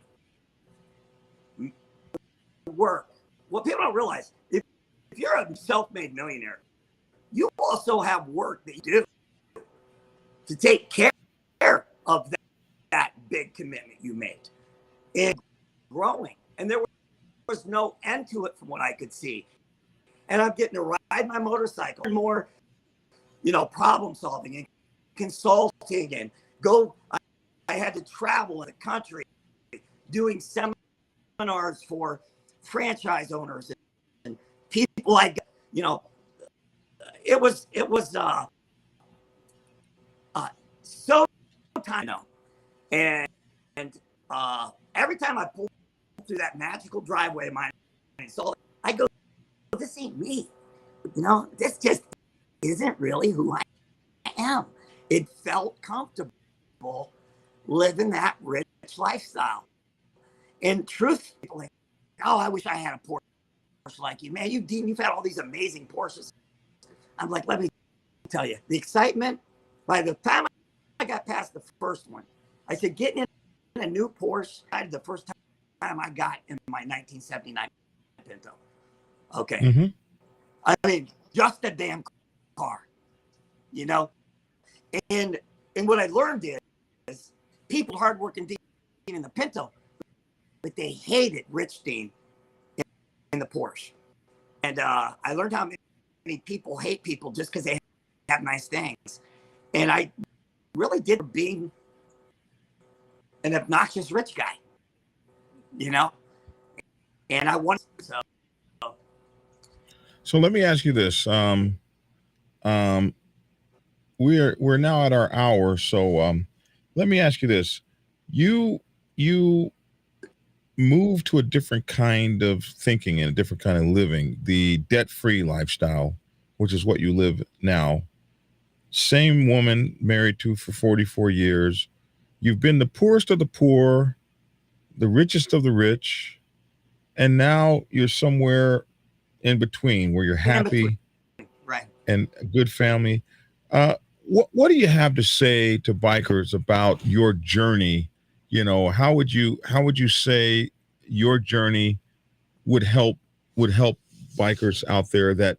Work. What people don't realize, if you're a self-made millionaire, you also have work that you do to take care of that big commitment you made and growing. And there was no end to it from what I could see. And I'm getting to ride my motorcycle more, problem solving and consulting and I had to travel in the country doing seminars for franchise owners and people it was so time, and every time I pull through that magical driveway of mine, so I go, this ain't me. This just isn't really who I am. It felt comfortable living that rich lifestyle. And truthfully, I wish I had a Porsche like you. Man, Dean, you've had all these amazing Porsches. I'm like, let me tell you, the excitement, by the time I got past the first one, I said, getting in a new Porsche, the first time I got in my 1979 Pinto. Okay. Mm-hmm. I mean, just a damn car, And what I learned is people hardworking Dean in the Pinto, but they hated Rich Dean in the Porsche. And I learned how many people hate people just because they have nice things. And I really did being an obnoxious rich guy, And I wanted So let me ask you this. We're now at our hour, so let me ask you this. You move to a different kind of thinking and a different kind of living, the debt-free lifestyle, which is what you live now. Same woman, married to for 44 years. You've been the poorest of the poor, the richest of the rich, and now you're somewhere in between where you're happy, right, and a good family. What do you have to say to bikers about your journey? How would you say your journey would help bikers out there that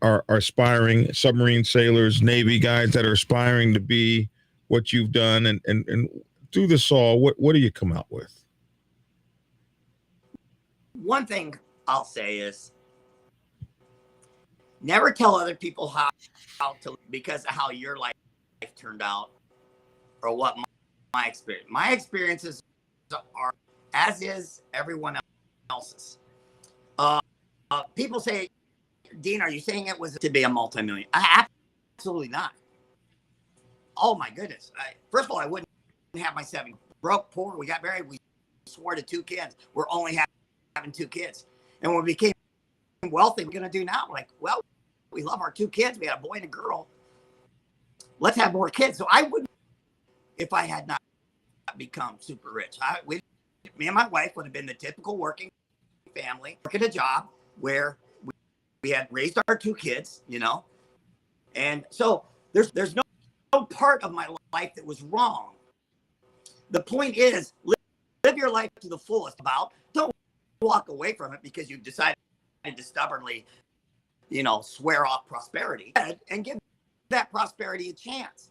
are aspiring submarine sailors, Navy guys that are aspiring to be what you've done, and through this all, what do you come out with? One thing I'll say is never tell other people how to, because of how your life turned out or what my experience. My experiences are as is everyone else's. People say, Dean, are you saying it was to be a multimillionaire? Absolutely not. Oh my goodness. First of all, I wouldn't have my 7. Broke, poor. We got married. We swore to 2 kids. We're only having 2 kids. And when we became wealthy, we're going to do now. Like, well, we love our 2 kids. We had a boy and a girl. Let's have more kids. So I wouldn't, if I had not become super rich. Me and my wife would have been the typical working family, working a job where we had raised our 2 kids, And so there's no part of my life that was wrong. The point is, live your life to the fullest. Don't walk away from it because you've decided to stubbornly, swear off prosperity, and give that prosperity a chance.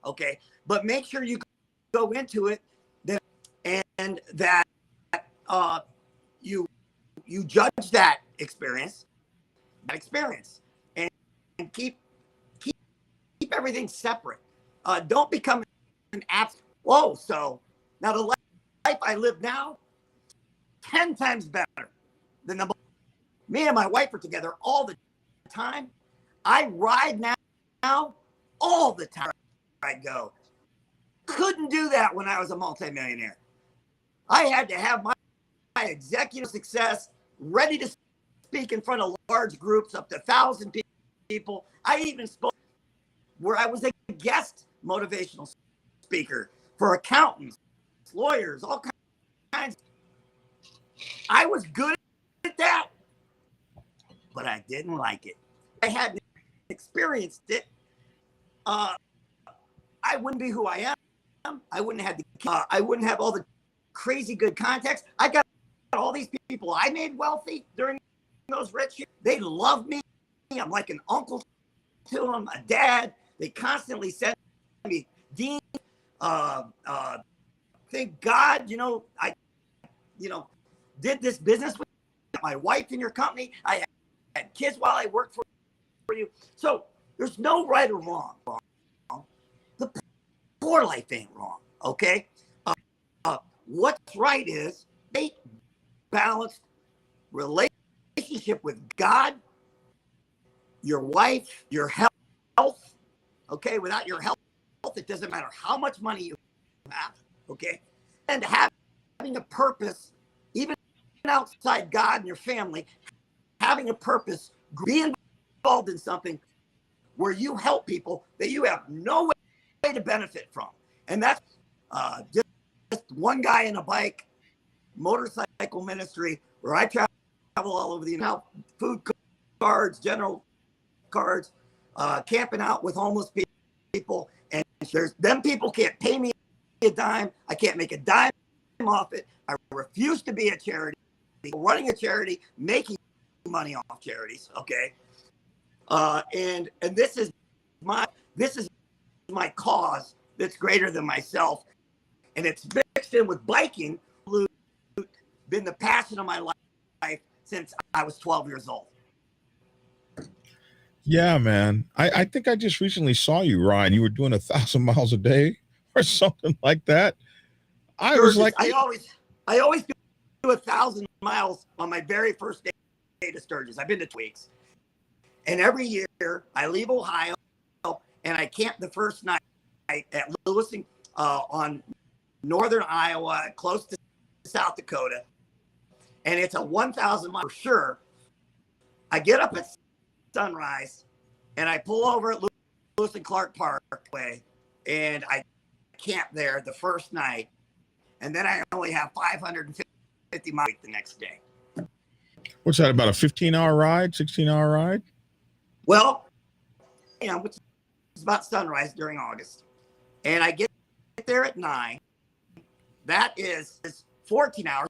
Okay, but make sure you go into it and that you judge that experience, and keep everything separate. Don't become an abstract. Whoa! So now the life I live now, 10 times better than the. Me and my wife are together all the time. I ride now all the time. I go. Couldn't do that when I was a multimillionaire. I had to have my executive success ready to speak in front of large groups, up to 1,000 people. I even spoke where I was a guest motivational speaker for accountants, lawyers, all kinds. I was good at that, but I didn't like it. I hadn't experienced it. I wouldn't be who I am. I wouldn't have I wouldn't have all the crazy good context. I got all these people I made wealthy during those rich years. They love me. I'm like an uncle to them, a dad. They constantly send me, Dean, thank God, I did this business with my wife in your company. I had kids while I worked for you. So there's no right or wrong. The poor life ain't wrong, okay? What's right is a balanced relationship with God, your wife, your health. Okay, without your health, wealth. It doesn't matter how much money you have, okay? And having a purpose, even outside God and your family, having a purpose, be involved in something where you help people that you have no way to benefit from. And that's just one guy in a bike motorcycle ministry where I travel all over the United States, food cards, general cards, camping out with homeless people. And there's them people can't pay me a dime. I can't make a dime off it. I refuse to be a charity, running a charity, making money off charities. Okay. And this is my cause that's greater than myself. And it's mixed in with biking, been the passion of my life since I was 12 years old. Yeah, man. I think I just recently saw you ride. You were doing 1,000 miles a day or something like that. I was like, I always do 1,000 miles on my very first day to Sturgis. I've been to 2 weeks. And every year I leave Ohio and I camp the first night at Lewis on northern Iowa, close to South Dakota. And it's a 1,000 mile for sure. I get up at sunrise and I pull over at Lewis and Clark Parkway and I camp there the first night. And then I only have 550 miles the next day. What's that, about a 15-hour ride, 16-hour ride? Well, which is about sunrise during August. And I get there at 9. That is 14 hours,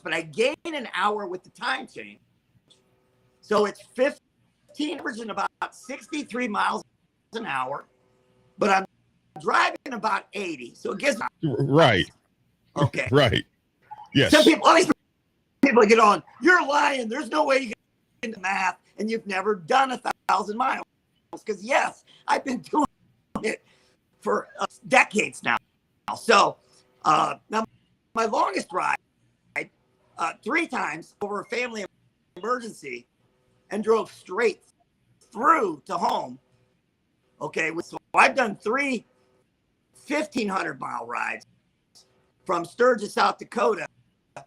but I gain an hour with the time change. So it's 15, averaging about 63 miles an hour, but I'm driving about 80. So it gives me. Right. Okay. Right. Yes. Some people, all these people get on, you're lying. There's no way you can do math and you've never done 1,000 miles. Because yes, I've been doing it for decades now. So now my longest ride, 3 times over a family emergency and drove straight through to home. Okay. So I've done 3 1,500-mile rides from Sturgis, South Dakota.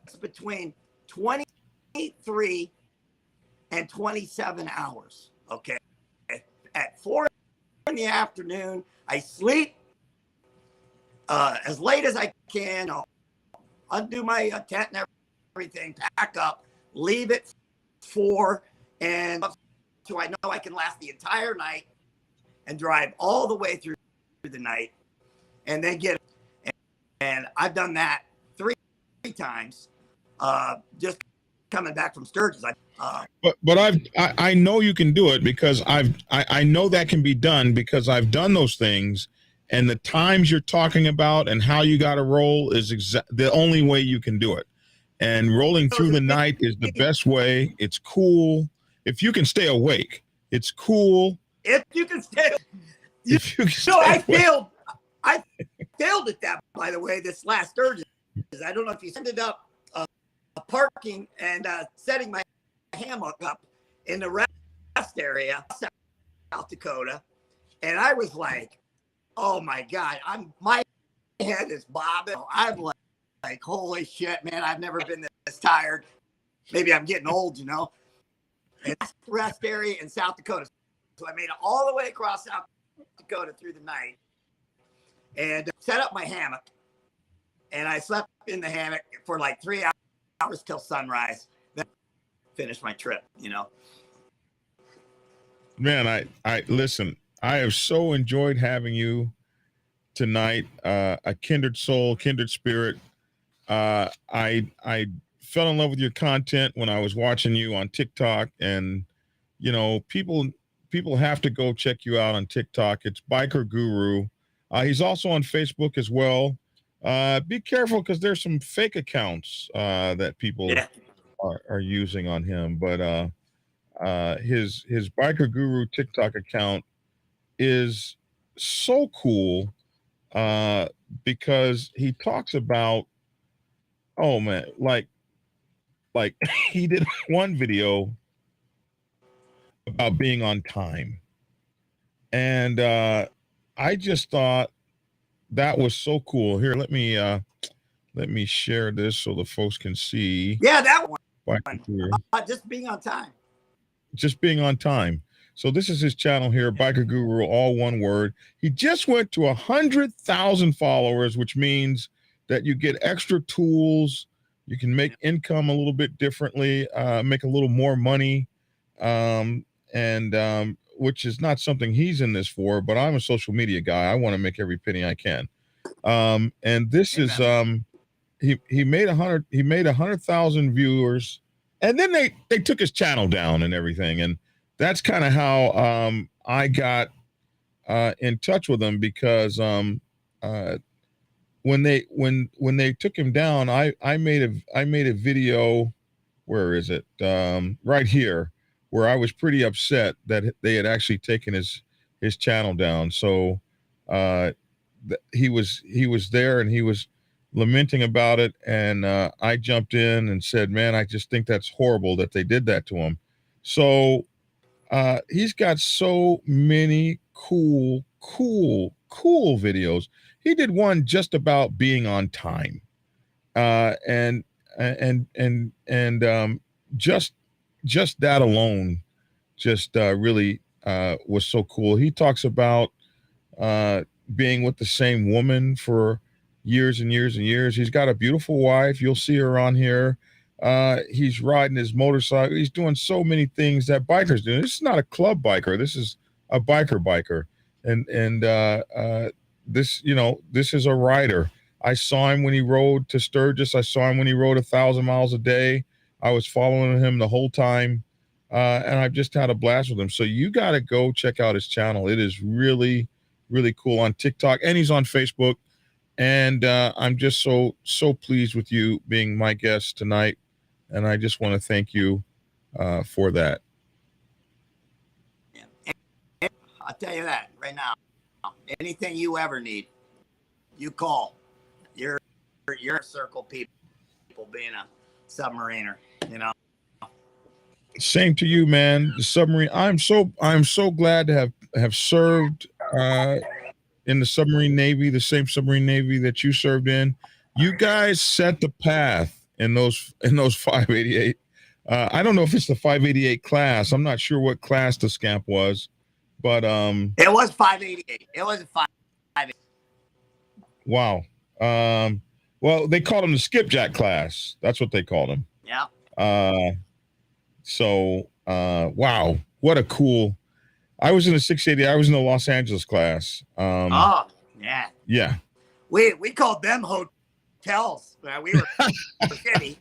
It's between 23 and 27 hours. Okay. At 4 in the afternoon, I sleep as late as I can. I'll undo my tent and everything, pack up, leave at 4, and so I know I can last the entire night and drive all the way through the night and then get. And I've done that 3 times, just coming back from Sturgis. But I know you can do it because I know that can be done because I've done those things, and the times you're talking about and how you got to roll is the only way you can do it. And rolling through the night is the best way. It's cool. If you can stay awake, it's cool. If you can stay, I failed at that, by the way, this last Sturgis. I don't know if you ended up parking and setting my hammock up in the rest area, South Dakota. And I was like, oh my God, my head is bobbing. I'm like, holy shit, man, I've never been this tired. Maybe I'm getting old, you know. And that's the rest area in South Dakota. So I made it all the way across South Dakota through the night and set up my hammock. And I slept in the hammock for like 3 hours till sunrise. Then finish my trip, you know. Man, I listen, I have so enjoyed having you tonight. A kindred soul, kindred spirit. I fell in love with your content when I was watching you on TikTok, and you know, people have to go check you out on TikTok. It's Biker Guru. He's also on Facebook as well. Be careful because there's some fake accounts that people are using on him. But his Biker Guru TikTok account is so cool because he talks about, oh man, like he did one video about being on time, and I just thought, that was so cool. Here, let me share this so the folks can see. Yeah, that one. Here. Just being on time. Just being on time. So this is his channel here, Biker Guru, all one word. He just went to 100,000 followers, which means that you get extra tools. You can make income a little bit differently, make a little more money, which is not something he's in this for. But I'm a social media guy. I want to make every penny I can. And this is he made 100,000 viewers, and then they took his channel down and everything. And that's kind of how I got in touch with him, because when they took him down, I made a video. Where is it? Right here, where I was pretty upset that they had actually taken his channel down. So he was there and he was lamenting about it, and I jumped in and said, man, I just think that's horrible that they did that to him. So he's got so many cool videos. He did one just about being on time, and just that alone just really was so cool. He talks about being with the same woman for years and years and years. He's got a beautiful wife. You'll see her on here. He's riding his motorcycle. He's doing so many things that bikers do. This is not a club biker. This is a biker. And this, this is a rider. I saw him when he rode to Sturgis. I saw him when he rode 1,000 miles a day. I was following him the whole time. And I've just had a blast with him. So you got to go check out his channel. It is really, really cool on TikTok, and he's on Facebook. And I'm just so pleased with you being my guest tonight. And I just want to thank you for that. Yeah. I'll tell you that right now. Anything you ever need, you call. You're a circle people being a submariner, Same to you, man. The submarine. I'm so glad to have served in the submarine Navy, the same submarine Navy that you served in. You guys set the path in those 588. I don't know if it's the 588 class. I'm not sure what class the Scamp was, but it was 588. It was a 588. Wow. Well, they called him the skipjack class. That's what they called him. Yeah. So wow, what a cool. I was in the 680. I was in the Los Angeles class. Oh, yeah. Yeah. We called them hotels. We were shitty.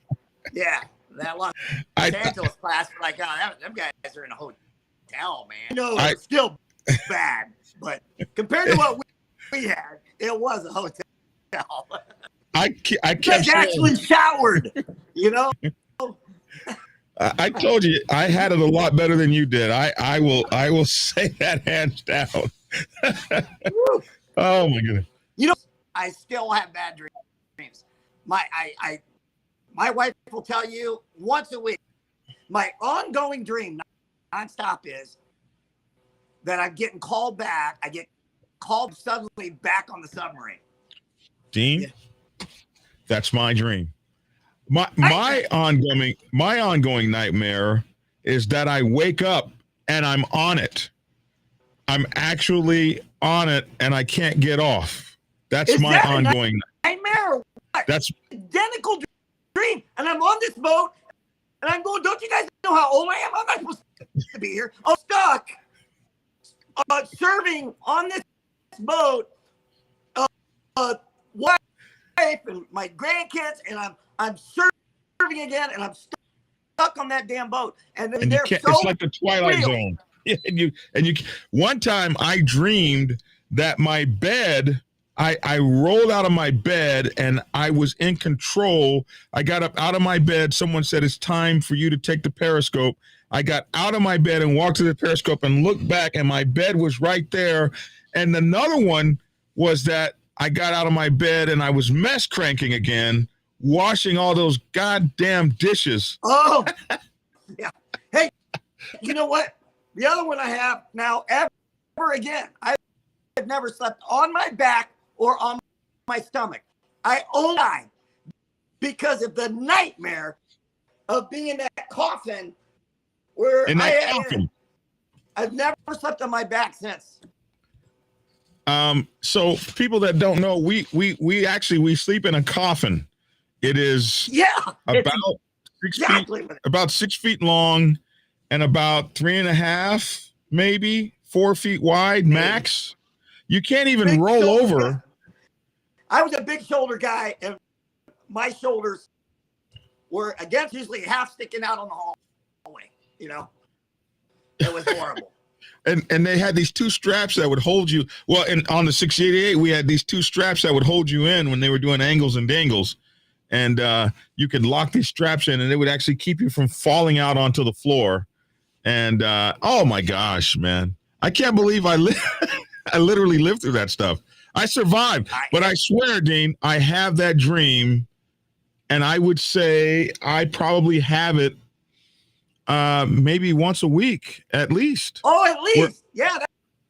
Yeah. That Los Angeles class, we're like, oh, them guys are in a hotel, man. No, it's still bad, but compared to what we had, it was a hotel. I kept actually showered, I told you I had it a lot better than you did. I will say that hands down. Oh my goodness. I still have bad dreams. My wife will tell you once a week. My ongoing dream, nonstop, is that I'm getting called back. I get called suddenly back on the submarine. Dean, that's my dream. My ongoing nightmare is that I wake up and I'm on it. I'm actually on it and I can't get off. That's my ongoing nightmare. What? That's identical dream. And I'm on this boat and I'm going, don't you guys know how old I am? I'm not supposed to be here. I'm stuck serving on this boat, wife and my grandkids, and I'm serving again, and I'm stuck on that damn boat. And they're it's like the Twilight Zone. Yeah, and you. One time, I dreamed that my bed. I rolled out of my bed and I was in control. I got up out of my bed. Someone said, it's time for you to take the periscope. I got out of my bed and walked to the periscope and looked back, and my bed was right there. And another one was that I got out of my bed and I was mess cranking again, washing all those goddamn dishes. Oh, yeah. Hey, you know what? The other one I have now, ever again, I've never slept on my back or on my stomach. I only died because of the nightmare of being in that coffin where I've never slept on my back since. So people that don't know, we actually sleep in a coffin. It is about 6 feet long and about 3.5, maybe 4 feet wide max. You can't even roll over. I was a big shoulder guy, and my shoulders were usually half sticking out on the hallway. You know, it was horrible. And they had these two straps that would hold you. Well, and on the 688, we had these two straps that would hold you in when they were doing angles and dangles. And you could lock these straps in, and it would actually keep you from falling out onto the floor. And oh my gosh, man, I can't believe I literally lived through that stuff. I survived, but I swear, Dean, I have that dream, and I would say I probably have it maybe once a week at least. Oh, at least.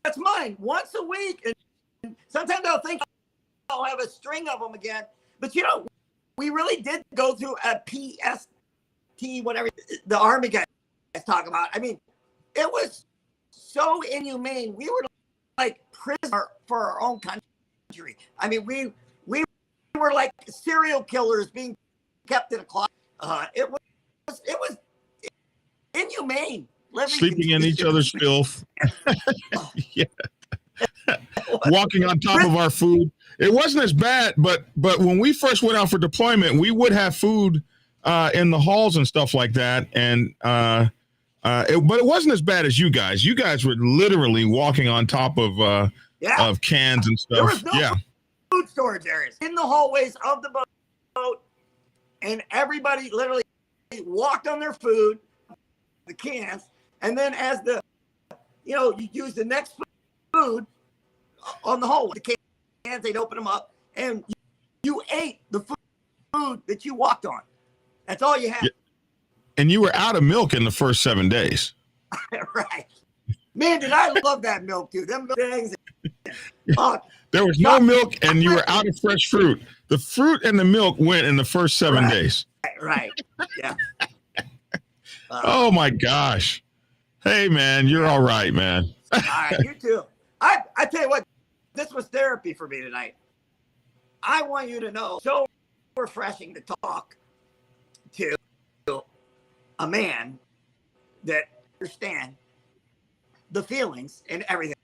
That's mine. Once a week. And sometimes I'll think I'll have a string of them again. But, you know, we really did go through a PTSD, whatever the Army guys talk about. I mean, it was so inhumane. We were like prisoners for our own country. I mean, we were like serial killers being kept in a closet. It was inhumane. Sleeping in each other's filth. Yeah. Walking on top of our food. It wasn't as bad, but when we first went out for deployment, we would have food in the halls and stuff like that. And but it wasn't as bad as you guys. You guys were literally walking on top of cans and stuff. There was no food storage areas in the hallways of the boat, and everybody literally walked on their food, the cans, and then as you use the next food on the hallway, the cans, they'd open them up, and you ate the food that you walked on. That's all you had. Yeah. And you were out of milk in the first 7 days. Right. Man, did I love that milk, dude. Them things. There was no milk, and you were out of fresh fruit. The fruit and the milk went in the first 7 days. Right. Yeah. Oh, my gosh. Hey, man, you're all right, man. All right, you too. I tell you what, this was therapy for me tonight. I want you to know, so refreshing to talk to a man that understands the feelings and everything.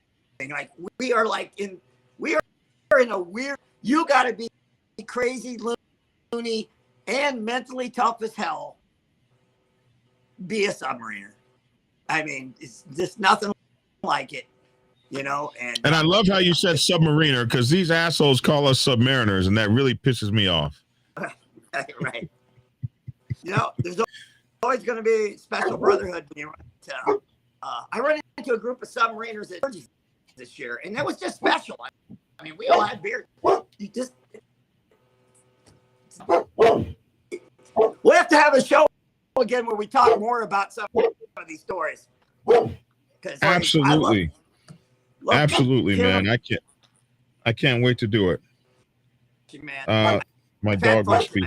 Like we are in a weird, you got to be crazy, loony, and mentally tough as hell. Be a submariner. I mean, it's just nothing like it, you know. And I love how you said submariner, because these assholes call us submariners, and that really pisses me off. Right. You know, there's always going to be special brotherhood when you run into. I ran into a group of submariners at this year, and that was just special. I mean, we all had beer. You just. We'll have to have a show again where we talk more about some of these stories. Absolutely. Absolutely, man. I can't wait to do it. Man. My dog must be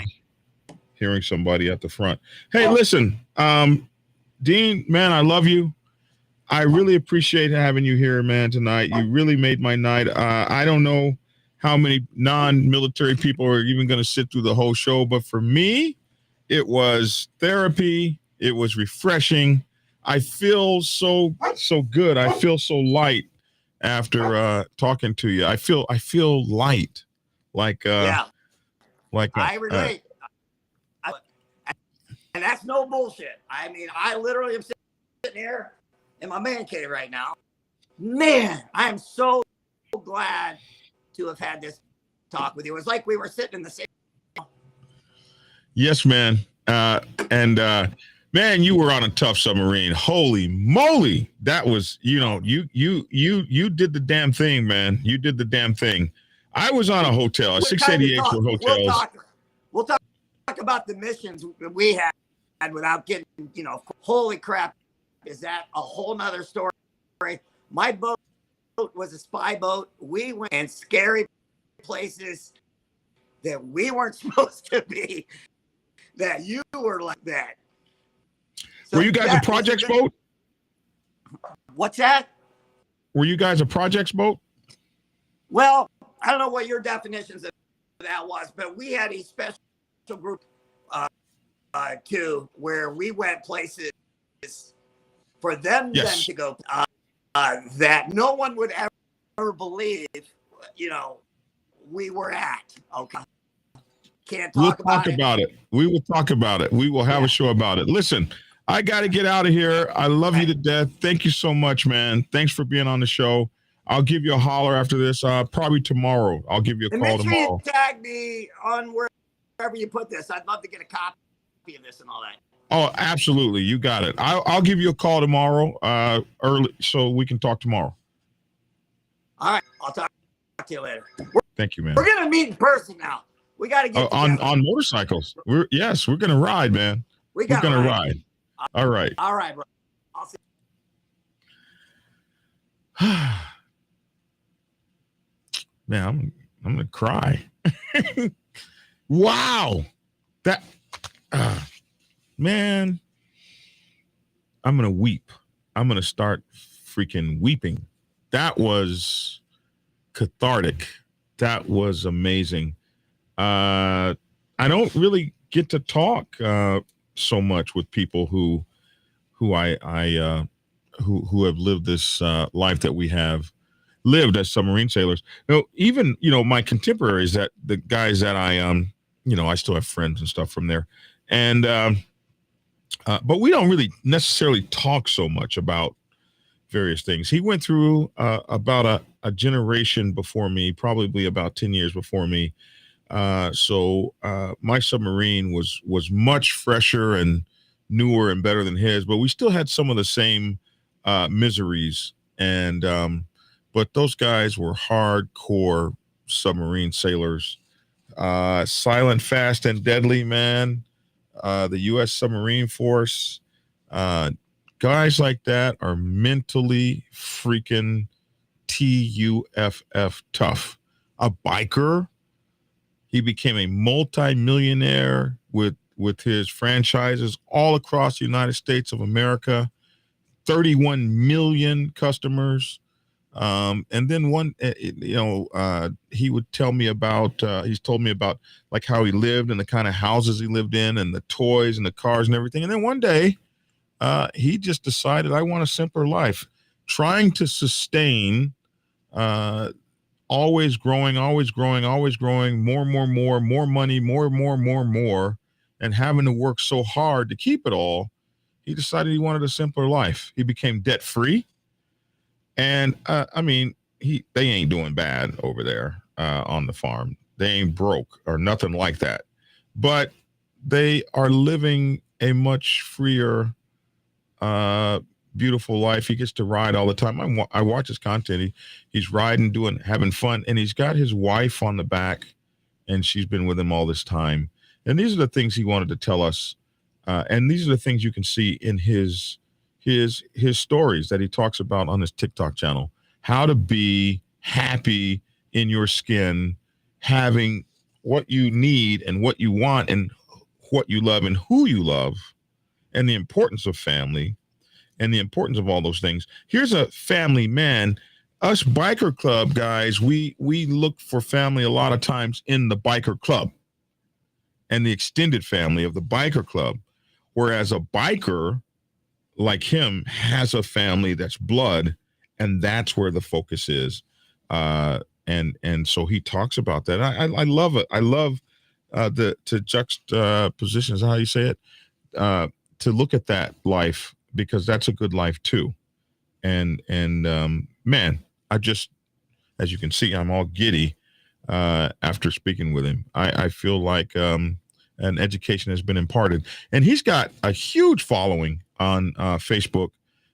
hearing somebody at the front. Hey, listen, Dean, man, I love you. I really appreciate having you here, man, tonight. You really made my night. I don't know how many non-military people are even going to sit through the whole show, but for me, it was therapy. It was refreshing. I feel so good. I feel so light after talking to you. I feel light. Like I relate. And that's no bullshit. I mean, I literally am sitting here in my man cave right now. Man, I am so glad to have had this talk with you. It was like we were sitting in the same. Yes, man. Man, you were on a tough submarine. Holy moly. That was, you did the damn thing, man. You did the damn thing. I was on a hotel, 688 for hotels. We'll talk about the missions we had without getting, holy crap. Is that a whole nother story? My boat was a spy boat. We went, and scary places that we weren't supposed to be, that you were like that. So were you guys a projects boat? What's that? Were you guys a projects boat? Well, I don't know what your definitions of that was, but we had a special group too, where we went places for them then to go that no one would ever believe, we were at. Okay. Can't talk about it. We will talk about it. We will have a show about it. Listen, I got to get out of here. I love you to death. Thank you so much, man. Thanks for being on the show. I'll give you a holler after this, probably tomorrow. I'll give you a call tomorrow. Make sure you tag me on wherever you put this. I'd love to get a copy of this and all that. Oh, absolutely. You got it. I'll give you a call tomorrow, early, so we can talk tomorrow. All right. I'll talk to you later. Thank you, man. We're going to meet in person now. We got to get on motorcycles. We're going to ride, man. We're going to ride. All right. All right, bro. I'll see. Man, I'm going to cry. Wow. That, man, I'm going to weep. I'm going to start freaking weeping. That was cathartic. That was amazing. I don't really get to talk so much with people who have lived this life that we have lived as submarine sailors. Even my contemporaries, that the guys that I still have friends and stuff from there, and but we don't really necessarily talk so much about various things. He went through about a generation before me, probably about 10 years before me. So my submarine was much fresher and newer and better than his, but we still had some of the same miseries. And but those guys were hardcore submarine sailors, silent, fast, and deadly, man. The U.S. Submarine Force, guys like that are mentally freaking TUFF tough. A biker. He became a multi-millionaire with his franchises all across the United States of America, 31 million customers. And then he would tell me about, he's told me about like how he lived and the kind of houses he lived in and the toys and the cars and everything. And then one day he just decided, I want a simpler life, trying to sustain, always growing, more money, more, and having to work so hard to keep it all. He decided he wanted a simpler life. He became debt free. And they ain't doing bad over there on the farm. They ain't broke or nothing like that. But they are living a much freer, beautiful life. He gets to ride all the time. I watch his content. He's riding, having fun, and he's got his wife on the back, and she's been with him all this time. And these are the things he wanted to tell us. And these are the things you can see in his stories that he talks about on his TikTok channel. How to be happy in your skin, having what you need and what you want and what you love and who you love, and the importance of family and the importance of all those things. Here's a family man. Us biker club guys, we look for family a lot of times in the biker club and the extended family of the biker club, whereas a biker like him has a family that's blood, and that's where the focus is. And so he talks about that. I love it. I love the juxtapositions, how you say it, to look at that life, because that's a good life too. And man, I just, as you can see, I'm all giddy after speaking with him. I feel like an education has been imparted, and he's got a huge following on Facebook.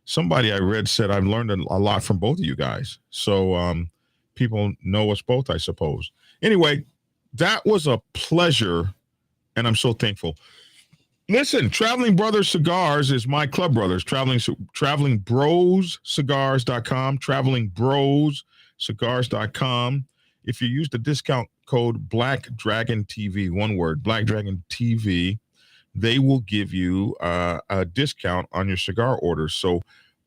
Somebody I read said, I've learned a lot from both of you guys. So people know us both, I suppose. Anyway, that was a pleasure, and I'm so thankful. Listen, Traveling Brothers Cigars is my club brothers. TravelingBrosCigars.com, TravelingBrosCigars.com. if you use the discount code Black Dragon TV, one word, Black Dragon TV, they will give you a discount on your cigar orders. So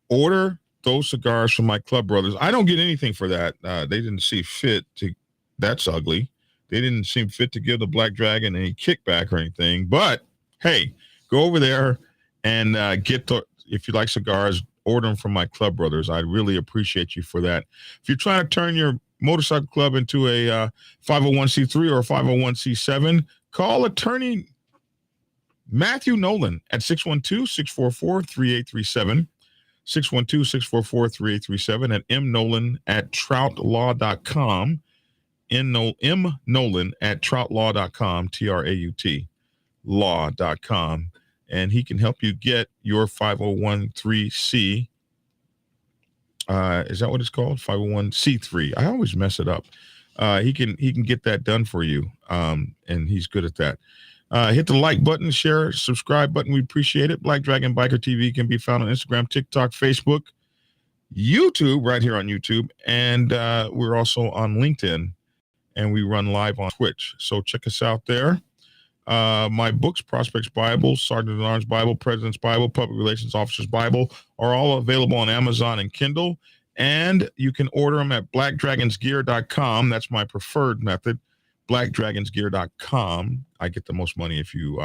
order those cigars from my club brothers. I don't get anything for that. They didn't see fit to, that's ugly. They didn't seem fit to give the Black Dragon any kickback or anything. But hey, go over there and get the, if you like cigars, order them from my club brothers. I really appreciate you for that. If you're trying to turn your motorcycle club into a 501c3 or a 501c7, call attorney Matthew Nolan at 612-644-3837. 612-644-3837 at mnolan@troutlaw.com. mnolan at troutlaw.com, T-R-A-U-T, law.com. And he can help you get your 501c. Is that what it's called? 501c3. I always mess it up. He can get that done for you. And he's good at that. Hit the like button, share, subscribe button. We appreciate it. Black Dragon Biker TV can be found on Instagram, TikTok, Facebook, YouTube, right here on YouTube. And we're also on LinkedIn, and we run live on Twitch. So check us out there. My books, Prospects Bible, Sergeant at Arms Bible, President's Bible, Public Relations Officer's Bible, are all available on Amazon and Kindle. And you can order them at blackdragonsgear.com. That's my preferred method. blackdragonsgear.com. I get the most money if you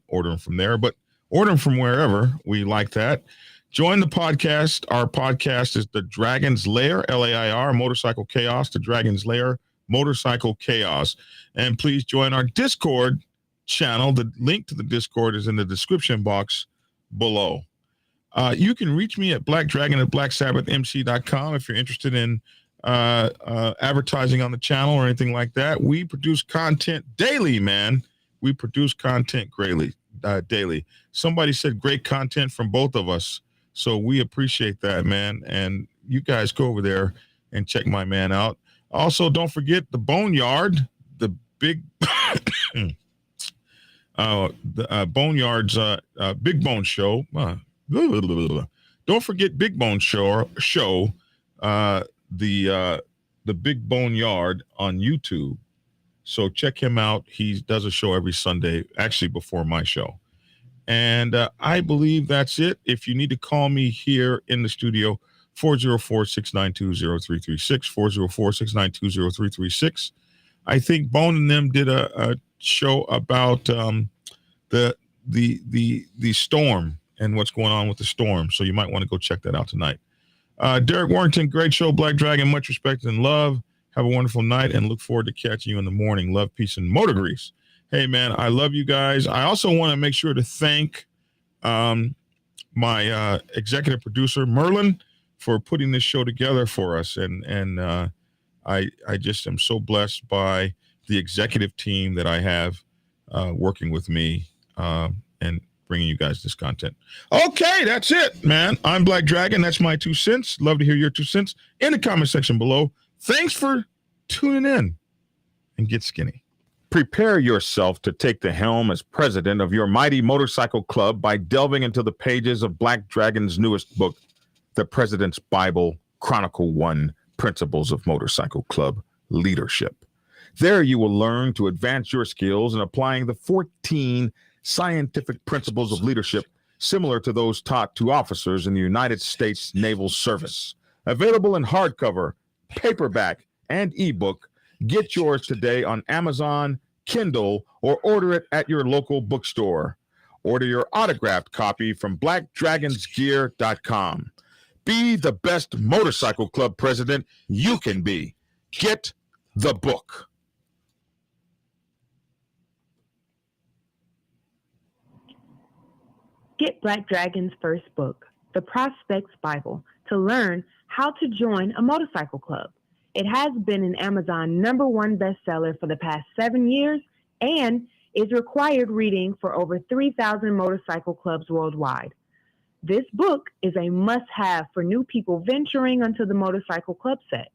order them from there, but order them from wherever. We like that. Join the podcast. Our podcast is The Dragon's Lair, L-A-I-R, Motorcycle Chaos, The Dragon's Lair, Motorcycle Chaos. And please join our Discord channel. The link to the Discord is in the description box below. You can reach me at blackdragon@blacksabbathmc.com if you're interested in advertising on the channel or anything like that. We produce content daily, man. We produce content daily. Somebody said great content from both of us, so we appreciate that, man. And you guys go over there and check my man out. Also, don't forget the Boneyard, the big Boneyard's Big Bone Show. Don't forget Big Bone Show. The Big Boneyard on YouTube. So check him out. He does a show every Sunday, actually before my show. And I believe that's it. If you need to call me here in the studio, 404-692-0336, 404-692-0336. I think Bone and them did a show about the storm and what's going on with the storm. So you might want to go check that out tonight. Derek Warrington, great show, Black Dragon. Much respect and love. Have a wonderful night and look forward to catching you in the morning. Love, peace, and motor grease. Hey, man, I love you guys. I also want to make sure to thank my executive producer, Merlin, for putting this show together for us. And I just am so blessed by the executive team that I have working with me and bringing you guys this content. Okay, that's it, man. I'm Black Dragon. That's my 2 cents. Love to hear your 2 cents in the comment section below. Thanks for tuning in, and get skinny. Prepare yourself to take the helm as president of your mighty motorcycle club by delving into the pages of Black Dragon's newest book, The President's Bible, Chronicle 1, Principles of Motorcycle Club Leadership. There you will learn to advance your skills in applying the 14 scientific principles of leadership similar to those taught to officers in the United States Naval Service. Available in hardcover, paperback, and ebook. Get yours today on Amazon, Kindle, or order it at your local bookstore. Order your autographed copy from blackdragonsgear.com. Be the best motorcycle club president you can be. Get the book. Get Black Dragon's first book, The Prospects Bible, to learn how to join a motorcycle club. It has been an Amazon #1 bestseller for the past 7 years and is required reading for over 3,000 motorcycle clubs worldwide. This book is a must-have for new people venturing onto the motorcycle club set.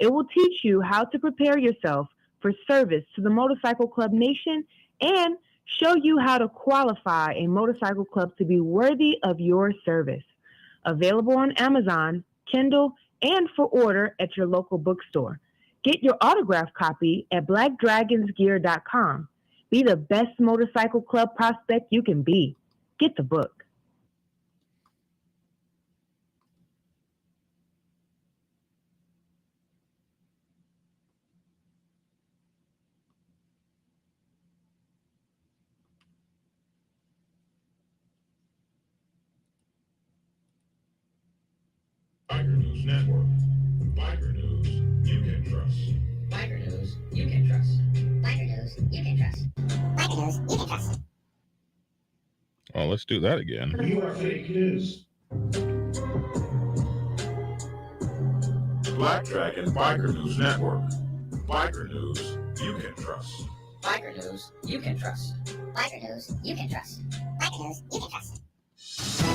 It will teach you how to prepare yourself for service to the motorcycle club nation and show you how to qualify a motorcycle club to be worthy of your service. Available on Amazon, Kindle, and for order at your local bookstore. Get your autographed copy at blackdragonsgear.com. Be the best motorcycle club prospect you can be. Get the book. Biker News Network. Biker News you can trust. Biker news you can trust. Biker news you can trust. Biker news you can trust. Oh, let's do that again. You are fake news. Black Dragon Biker News Network. Biker News you can trust. Biker news you can trust. Biker news you can trust. Biker news you can trust.